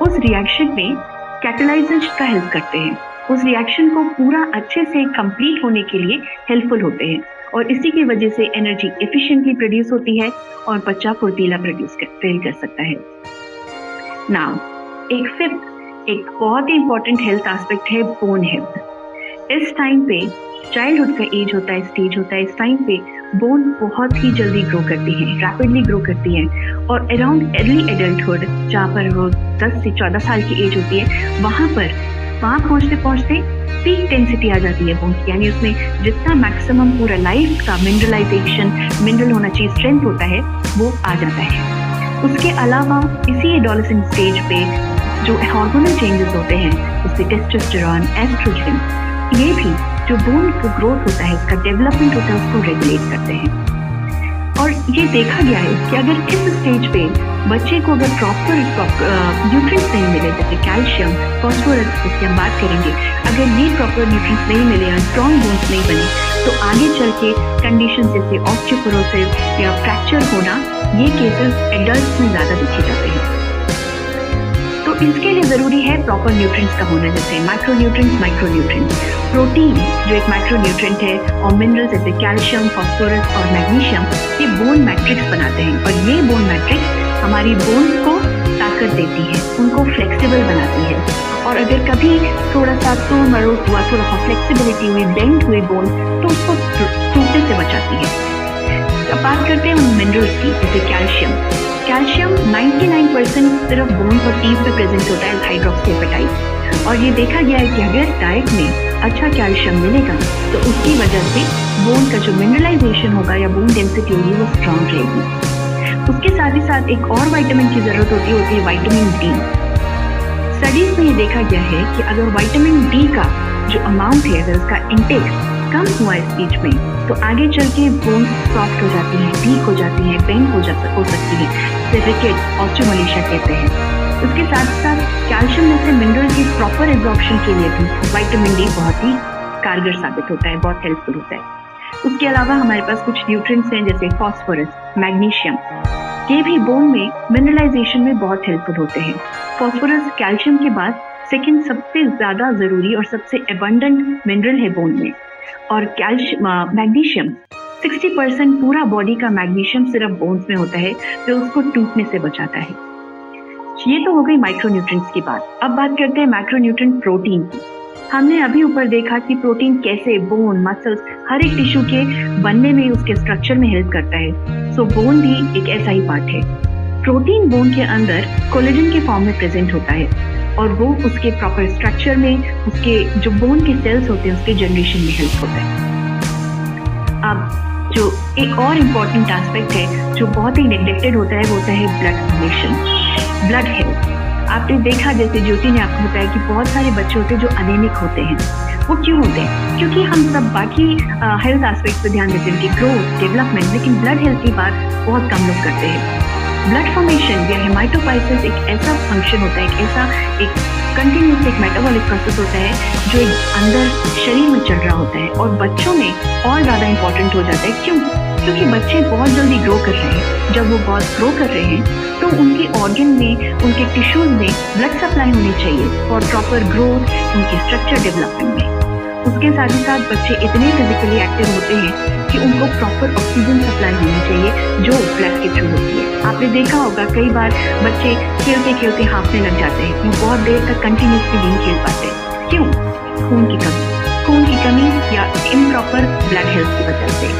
उस रिएक्शन में कैटालाइजर्स का हेल्प करते हैं, उस रिएक्शन को पूरा अच्छे से कंप्लीट होने के लिए हेल्पफुल होते हैं, और इसी की वजह से एनर्जी एफिशिएंटली प्रोड्यूस होती है और बच्चा फुर्तीला फील कर सकता है। नाउ एक बहुत ही इंपॉर्टेंट हेल्थ एस्पेक्ट है बोन हेल्थ। इस टाइम पे चाइल्डहुड का एज होता है, स्टेज होता है, इस टाइम पे बोन बहुत ही जल्दी ग्रो करती है, रैपिडली ग्रो करती है, और अराउंड अर्ली एडल्टहुड, जहाँ पर वो 10 से 14 साल की एज होती है, वहाँ पर वहाँ पहुँचते पहुँचते पीक डेंसिटी आ जाती है बोन की, यानी उसमें जितना मैक्सिमम पूरा लाइफ का मिनरलाइजेशन, मिनरल होना चाहिए, स्ट्रेंथ होता है, वो आ जाता है। उसके अलावा इसी एडोलेसेंट स्टेज पे जो हार्मोनल चेंजेस होते हैं, जैसे टेस्टोस्टेरोन, एस्ट्रोजन, ये भी जो बोन का ग्रोथ होता है, इसका डेवलपमेंट होता है, उसको रेगुलेट करते हैं। और ये देखा गया है कि अगर इस स्टेज पे बच्चे को अगर प्रॉपर न्यूट्रिएंट्स नहीं मिले, जैसे कैल्शियम, फॉस्फोरस, जिसकी हम बात करेंगे, अगर ये प्रॉपर न्यूट्रिएंट्स नहीं मिले या स्ट्रॉन्ग बोन्स नहीं बने, तो आगे चल के कंडीशन जैसे ऑस्टियोपोरोसिस या फ्रैक्चर होना, ये केसेस एडल्ट्स में ज़्यादा देखे जाते हैं। तो इसके लिए ज़रूरी है प्रॉपर न्यूट्रिएंट्स का होना, जैसे माइक्रोन्यूट्रिएंट्स, माइक्रोन्यूट्रिएंट्स, प्रोटीन जो एक माइक्रोन्यूट्रिएंट है, और मिनरल्स जैसे कैल्शियम, फॉस्फोरस और मैग्नीशियम, ये बोन मैट्रिक्स बनाते हैं। और ये बोन मैट्रिक्स हमारी बोन्स को ताकत देती है, उनको फ्लेक्सिबल बनाती है। और अगर कभी थोड़ा सा तोड़ मरोड़ हुआ, थोड़ा सा फ्लेक्सिबिलिटी हुई, बेंड हुई बोन, तो उसको टूटने से बचाती है। अब बात करते हैं उन मिनरल्स की, जैसे कैल्शियम। कैल्शियम 99% सिर्फ बोन्स और टीथ पे प्रेजेंट होता है, हाइड्रोक्सी एपेटाइट। और ये देखा गया है कि अगर डाइट में अच्छा कैल्शियम मिलेगा तो उसकी वजह से बोन का जो मिनरलाइजेशन होगा या बोन डेंसिटी होगी वो स्ट्रॉन्ग रहेगी। उसके साथ ही साथ एक और विटामिन की ज़रूरत होती है विटामिन डी। स्टडीज में ये देखा गया है कि अगर विटामिन डी का जो अमाउंट है, अगर उसका इंटेक कम हुआ इस बीच में, तो आगे चल के बोन सॉफ्ट हो जाती है, वीक हो जाती है, बेंड हो सकती है, जिसे रिकेट, ऑस्टियोमलेशिया कहते हैं। उसके साथ साथ कैल्शियम में से मिनरल की प्रॉपर एब्जॉर्प्शन के लिए भी विटामिन डी बहुत ही कारगर साबित होता है, बहुत हेल्पफुल होता है। उसके अलावा हमारे पास कुछ न्यूट्रिएंट्स हैं, जैसे फॉस्फोरस, मैग्नीशियम, ये भी बोन में मिनरलाइजेशन में बहुत हेल्पफुल होते हैं। फॉस्फोरस कैल्शियम के बाद सेकंड सबसे ज़्यादा ज़रूरी और सबसे एबंडेंट मिनरल है बोन में। और मैग्नीशियम 60% पूरा बॉडी का मैग्नीशियम सिर्फ बोन्स में होता है, जो उसको टूटने से बचाता है। ये तो हो गई माइक्रोन्यूट्रिएंट्स की बात। अब बात करते हैं मैक्रोन्यूट्रिएंट प्रोटीन की। हमने अभी ऊपर देखा कि प्रोटीन कैसे बोन, मसल्स, हर एक टिश्यू के बनने में, उसके स्ट्रक्चर में हेल्प करता है। सो बोन भी एक ऐसा ही पार्ट है। प्रोटीन बोन के अंदर कोलेजन के फॉर्म में प्रेजेंट होता है और वो उसके प्रॉपर स्ट्रक्चर में, उसके जो बोन के सेल्स होते हैं उसके जनरेशन में हेल्प होता है। अब जो एक और इम्पॉर्टेंट एस्पेक्ट है जो बहुत ही नेग्लेक्टेड होता है, वो होता है ब्लड फॉर्मेशन, ब्लड हेल्थ। आपने देखा, जैसे ज्योति ने आपको बताया कि बहुत सारे बच्चे होते हैं जो अनेमिक होते हैं। वो क्यों होते हैं? क्योंकि हम सब बाकी हेल्थ एस्पेक्ट पे ध्यान देते हैं, उनकी ग्रोथ, डेवलपमेंट, लेकिन ब्लड हेल्थ की बात बहुत कम लोग करते हैं। ब्लड फॉर्मेशन या हेमाटोपाइसिस एक ऐसा फंक्शन होता है, एक ऐसा एक कंटिन्यूस एक मेटाबॉलिक प्रोसेस होता है जो एक अंदर शरीर में चल रहा होता है, और बच्चों में और ज़्यादा इंपॉर्टेंट हो जाता है। क्यों? क्योंकि बच्चे बहुत जल्दी ग्रो कर रहे हैं। जब वो बहुत ग्रो कर रहे हैं तो उनके ऑर्गन में, उनके टिश्यूज में ब्लड सप्लाई होनी चाहिए फॉर प्रॉपर ग्रोथ, उनके स्ट्रक्चर डेवलपमेंट में। उसके साथ ही साथ बच्चे इतने फिजिकली एक्टिव होते हैं कि उनको प्रॉपर ऑक्सीजन सप्लाई होनी चाहिए जो ब्लड के थ्रू होती है। आपने देखा होगा कई बार बच्चे खेलते खेलते हांफने लग जाते हैं, वो बहुत देर तक कंटिन्यूसली नहीं खेल पाते। क्यों? खून की कमी या इम्प्रॉपर ब्लड हेल्थ की वजह से।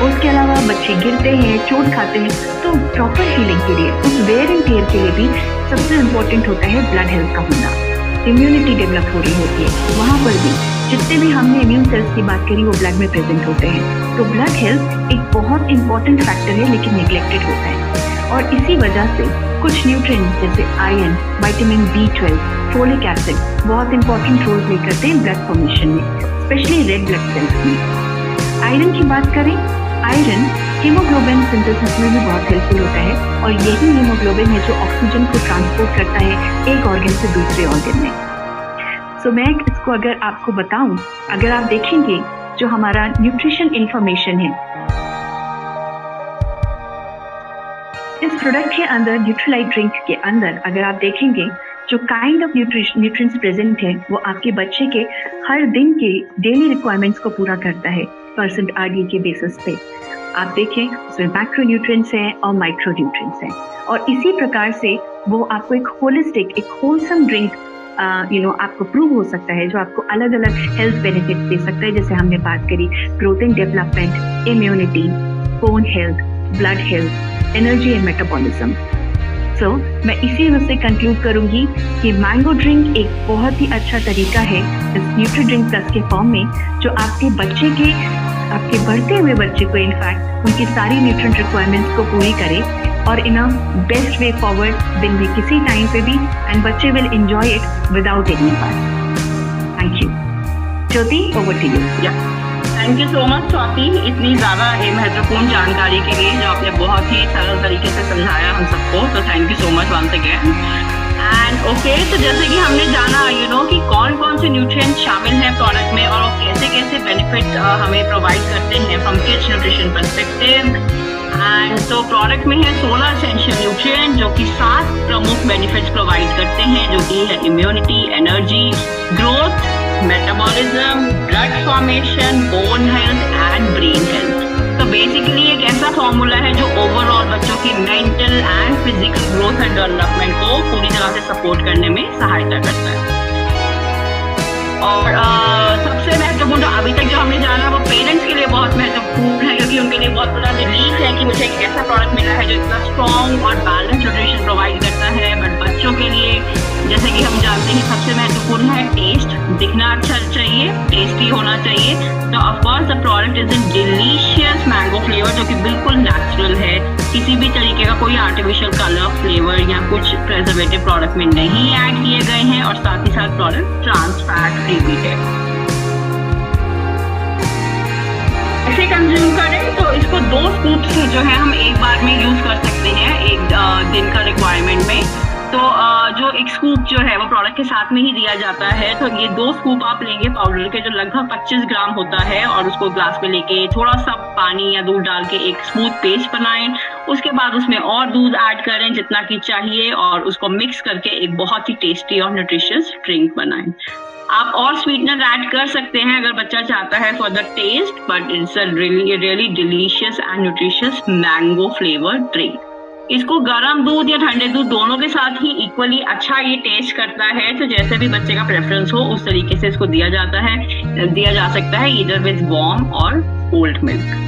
उसके अलावा बच्चे गिरते हैं, चोट खाते हैं, तो प्रॉपर हीलिंग के लिए, उस वेयर एंड टेयर के लिए भी सबसे इम्पोर्टेंट होता है ब्लड हेल्थ का होना। इम्यूनिटी डेवलप हो रही होती है, वहाँ पर भी जितने भी हमने इम्यून सेल्स की बात करी वो ब्लड में प्रेजेंट होते हैं। तो ब्लड हेल्थ एक बहुत इंपॉर्टेंट फैक्टर है, लेकिन निगलेक्टेड होता है। और इसी वजह से कुछ न्यूट्रिएंट्स जैसे iron, vitamin B12, folic acid बहुत इंपॉर्टेंट रोल प्ले करते हैं ब्लड फॉर्मेशन में, स्पेशली रेड ब्लड सेल्स में। आयरन की बात करें, आयरन हीमोग्लोबिन सिंथेसिस में भी बहुत हेल्पफुल होता है, और यही हीमोग्लोबिन है जो ऑक्सीजन को ट्रांसपोर्ट करता है एक ऑर्गन से दूसरे ऑर्गन में। सो मैं इसको अगर आपको बताऊं, अगर आप देखेंगे जो हमारा न्यूट्रिशन इंफॉर्मेशन है, इस प्रोडक्ट के अंदर, न्यूट्रीलाइट ड्रिंक के अंदर अगर आप देखेंगे जो काइंड ऑफ न्यूट्रिएंट्स प्रेजेंट है, वो आपके बच्चे के हर दिन के डेली रिक्वायरमेंट्स को पूरा करता है % RD के बेसिस पे। आप देखें उसमें मैक्रोन्यूट्रिएंट्स हैं और माइक्रोन्यूट्रिएंट्स हैं, और इसी प्रकार से वो आपको एक होलिस्टिक, एक होलसम ड्रिंक आपको प्रूव हो सकता है, जो आपको अलग अलग हेल्थ बेनिफिट दे सकता है। जैसे हमने बात करी growth and development, immunity, bone health, blood health, energy and metabolism. So मैं इसी से कंक्लूड करूंगी कि मैंगो ड्रिंक एक बहुत ही अच्छा तरीका है इस न्यूट्री ड्रिंक प्लस के फॉर्म में, जो आपके बढ़ते हुए बच्चे को इनफैक्ट उनकी सारी न्यूट्रिएंट रिक्वायरमेंट्स को पूरी करे और इन अ बेस्ट वे फॉरवर्ड दिन में किसी टाइम पे भी, एंड बच्चे will enjoy it without any fun. Thank you. Jyoti, over to you. Thank you so much Swati, इतनी ज़्यादा महत्वपूर्ण जानकारी के लिए जो आपने बहुत ही सरल तरीके से समझाया हम सबको, तो thank you so much once again. And okay, तो जैसे कि हमने जाना कि कौन कौन से न्यूट्रिएंट शामिल हैं प्रोडक्ट में और कैसे कैसे बेनिफिट हमें प्रोवाइड करते हैं from kids nutrition perspective. And तो प्रोडक्ट में है 16 एसेंशियल न्यूट्रिएंट जो कि 7 प्रमुख बेनिफिट्स प्रोवाइड करते हैं, जो कि है immunity, energy, growth, metabolism, blood formation, bone health and brain health. तो बेसिकली एक ऐसा फॉर्मूला है जो ओवरऑल बच्चों की mental and physical growth and development को पूरी तरह से सपोर्ट करने में सहायता करता है। और सबसे महत्वपूर्ण अभी तक जो हमने जाना वो पेरेंट्स के लिए बहुत महत्वपूर्ण है, क्योंकि उनके लिए बहुत बड़ा रिलीफ है कि मुझे एक ऐसा प्रोडक्ट मिला है जो इतना स्ट्रॉन्ग और बैलेंस न्यूट्रिशन प्रोवाइड करता है। बट बच्चों के लिए जैसे कि हम जानते हैं सबसे महत्वपूर्ण है टेस्ट, दिखना अच्छा चाहिए, टेस्टी होना चाहिए। तो of course the product is in delicious mango flavour, जो कि बिल्कुल नेचुरल है, किसी भी तरीके का कोई आर्टिफिशियल कलर, फ्लेवर या कुछ प्रिजर्वेटिव प्रोडक्ट में नहीं ऐड किए गए हैं, और साथ ही साथ प्रोडक्ट ट्रांस फैट फ्री भी है। ऐसे कंज्यूम करें तो इसको 2 स्कूप्स जो है हम एक बार में यूज कर सकते हैं एक दिन का रिक्वायरमेंट में। तो जो एक स्कूप जो है वो प्रोडक्ट के साथ में ही दिया जाता है। तो ये 2 स्कूप आप लेंगे पाउडर के, जो लगभग 25 ग्राम होता है, और उसको ग्लास में लेके थोड़ा सा पानी या दूध डाल के एक स्मूथ पेस्ट बनाएं। उसके बाद उसमें और दूध ऐड करें जितना कि चाहिए, और उसको मिक्स करके एक बहुत ही टेस्टी और न्यूट्रिशियस ड्रिंक बनाएं। आप और स्वीटनर ऐड कर सकते हैं अगर बच्चा चाहता है for the test, but it's a really delicious and nutritious mango flavour drink. इसको गर्म दूध या ठंडे दूध दोनों के साथ ही इक्वली अच्छा ये टेस्ट करता है। तो जैसे भी बच्चे का प्रेफरेंस हो उस तरीके से इसको दिया जा सकता है, ईदर विद वार्म और कोल्ड मिल्क।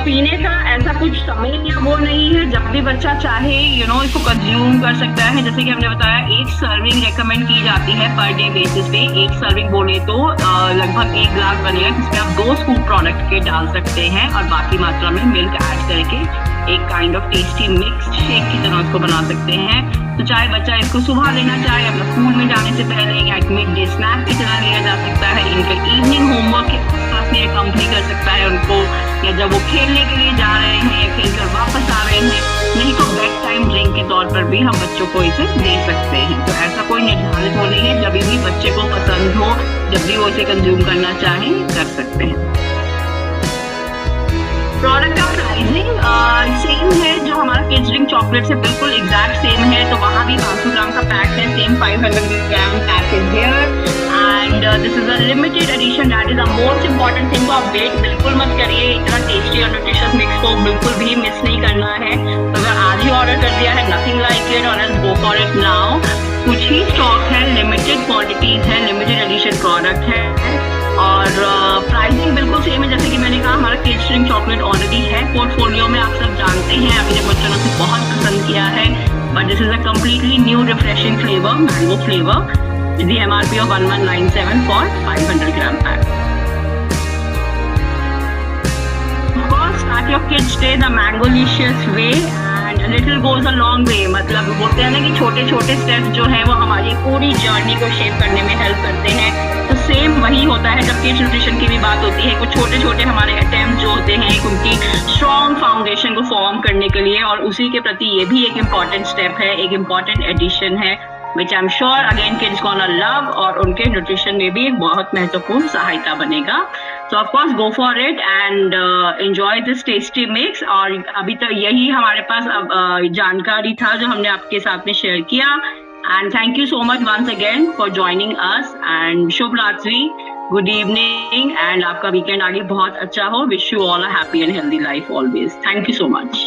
पीने का ऐसा कुछ समय या वो नहीं है, जब भी बच्चा चाहे इसको कंज्यूम कर सकता है। जैसे कि हमने बताया 1 सर्विंग रेकमेंड की जाती है पर डे बेसिस पे। 1 सर्विंग बोले तो लगभग 1 ग्लास बनेगा, जिसमें आप 2 स्कूप प्रोडक्ट के डाल सकते हैं और बाकी मात्रा में मिल्क ऐड करके एक kind of tasty mixed shake की तरह उसको बना सकते हैं। तो चाहे बच्चा इसको सुबह लेना चाहे अपना स्कूल में जाने से पहले, या मिड डे स्नैक की तरह लिया जा सकता है, इनके इवनिंग होमवर्क के साथ में कंपनी कर सकता है उनको, या जब वो खेलने के लिए जा रहे हैं, खेलकर वापस आ रहे हैं, नहीं तो बेड टाइम ड्रिंक के तौर पर भी हम बच्चों को इसे दे सकते हैं। तो ऐसा कोई निर्धारित वो नहीं है, जब भी बच्चे को पसंद हो, जब भी वो इसे कंज्यूम करना चाहें कर सकते हैं। प्रोडक्ट का प्राइसिंग सेम है जो हमारा किड्स ड्रिंक चॉकलेट से बिल्कुल एग्जैक्ट सेम है। तो वहाँ भी 500 ग्राम का पैक है, same 500 gram pack is here, and this is a limited edition, that is the most important thing. तो आप वेट बिल्कुल मत करिए, इतना टेस्टी और न्यूट्रिशियस मिक्स को बिल्कुल भी मिस नहीं करना है। तो अगर आज ही ऑर्डर कर दिया है, नथिंग लाइक इट, और गो फॉर इट नाउ। कुछ ही स्टॉक है, लिमिटेड क्वांटिटीज है, लिमिटेड एडिशन प्रोडक्ट है, और प्राइसिंग बिल्कुल सेम है। जैसे कि मैंने कहा, हमारा किड्स ड्रिंक चॉकलेट ऑलरेडी है पोर्टफोलियो में, आप सब जानते हैं, अभी जब बच्चों ने उसे बहुत पसंद किया है। But this is a completely new refreshing flavour, mango flavour, with the MRP of 1197 for 500 gram pack. Of course, start your kids day the mango-licious way, and a little goes a long way. मतलब बोलते हैं ना कि छोटे छोटे स्टेप्स जो हैं वो हमारी पूरी जर्नी को शेप करने में हेल्प करते हैं। तो सेम वही होता है जब किड्स न्यूट्रिशन की भी बात होती है। कुछ छोटे छोटे हमारे अटेम्प्ट जो होते हैं उनकी स्ट्रॉन्ग फाउंडेशन को फॉर्म करने के लिए, और उसी के प्रति ये भी एक इम्पॉर्टेंट स्टेप है, एक इम्पॉर्टेंट एडिशन है, which I'm sure again kids gonna love, और उनके न्यूट्रिशन में भी एक बहुत महत्वपूर्ण सहायता बनेगा। So of course go for it and enjoy this tasty mix। और अभी तक यही हमारे पास जानकारी था जो हमने आपके साथ में शेयर किया। And thank you so much once again for joining us, and शुभ रात्रि, good evening, and आपका वीकेंड आगे बहुत अच्छा हो। Wish you all a happy and healthy life always. Thank you so much.